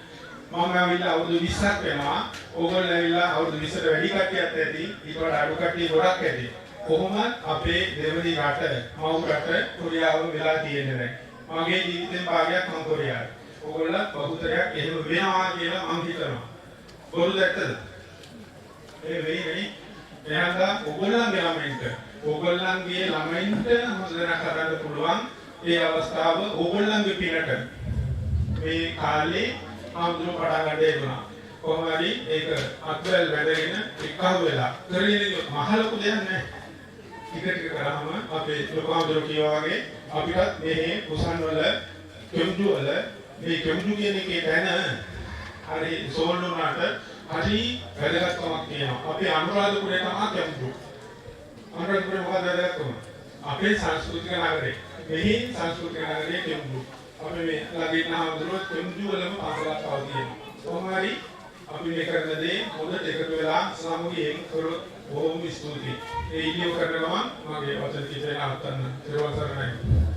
මම ඇවිල්ලා අවුරුදු 20ක් වෙනවා. ඕගොල්ලෝ ඇවිල්ලා අවුරුදු 20ට වැඩි කට්ටියක් ඇති. ඊට වඩා අඩු කට්ටිය ගොඩක් ඇති. කොහොමද අපේ දෙවනි රට මව් රට කොරියාව වෙලා තියෙන්නේ දැන්. මගේ ජීවිතේ භාගයක් මම කොරියාවේ. ඕගොල්ලෝ බහුතරයක් එහෙම වෙනවා කියලා මම හිතනවා. බොරුද ඇත්තද? ඒ වෙන්නේ එහෙනම් ඕගොල්ලන්ගේ ළමයින්ට ඕගොල්ලන්ගේ ළමයින්ට හොඳට කරන්න පුළුවන් ඒ අවස්ථාව ඕගොල්ලන්ගේ පිනට මේ කාලේ ආම්දුර පටන් ගන්න දෙන්නා. කොහොම හරි ඒක අත්වැල් වැදගෙන එක්කව වෙලා කරගෙන මහ ලොකු දෙයක් නැහැ. ටික ටික කරාම අපේ ලොකු ආම්දුර කියවා වගේ අපිටත් මේ කුසන් වල කෙම්ජු වල මේ කෙම්ජු කියන එකේ දැන හරි සෝල් වුණාට හරි වැදගත්කමක් තියෙනවා. අපේ අනුරාධපුරේ තමයි කෙම්ජු. අනුරාධපුරේ මොකද වැදගත්කම? අපේ සංස්කෘතික නගරේ. මෙහි සංස්කෘතික නගරේ කෙම්ජු. අපි මේ ළඟින් ආවදුනොත් කෙම්ජු වලම පාසලක් අවදීනවා. කොහොම හරි අපි මේ කරන දේ හොඳට එකතු වෙලා සාමූහිකයෙන් කරොත් බොහොම ස්තුතියි. ඒ ඉලියෝ කරන ගමන් මගේ වචන කිහිපයක් අහන්න. ත්‍රිවසරණයි.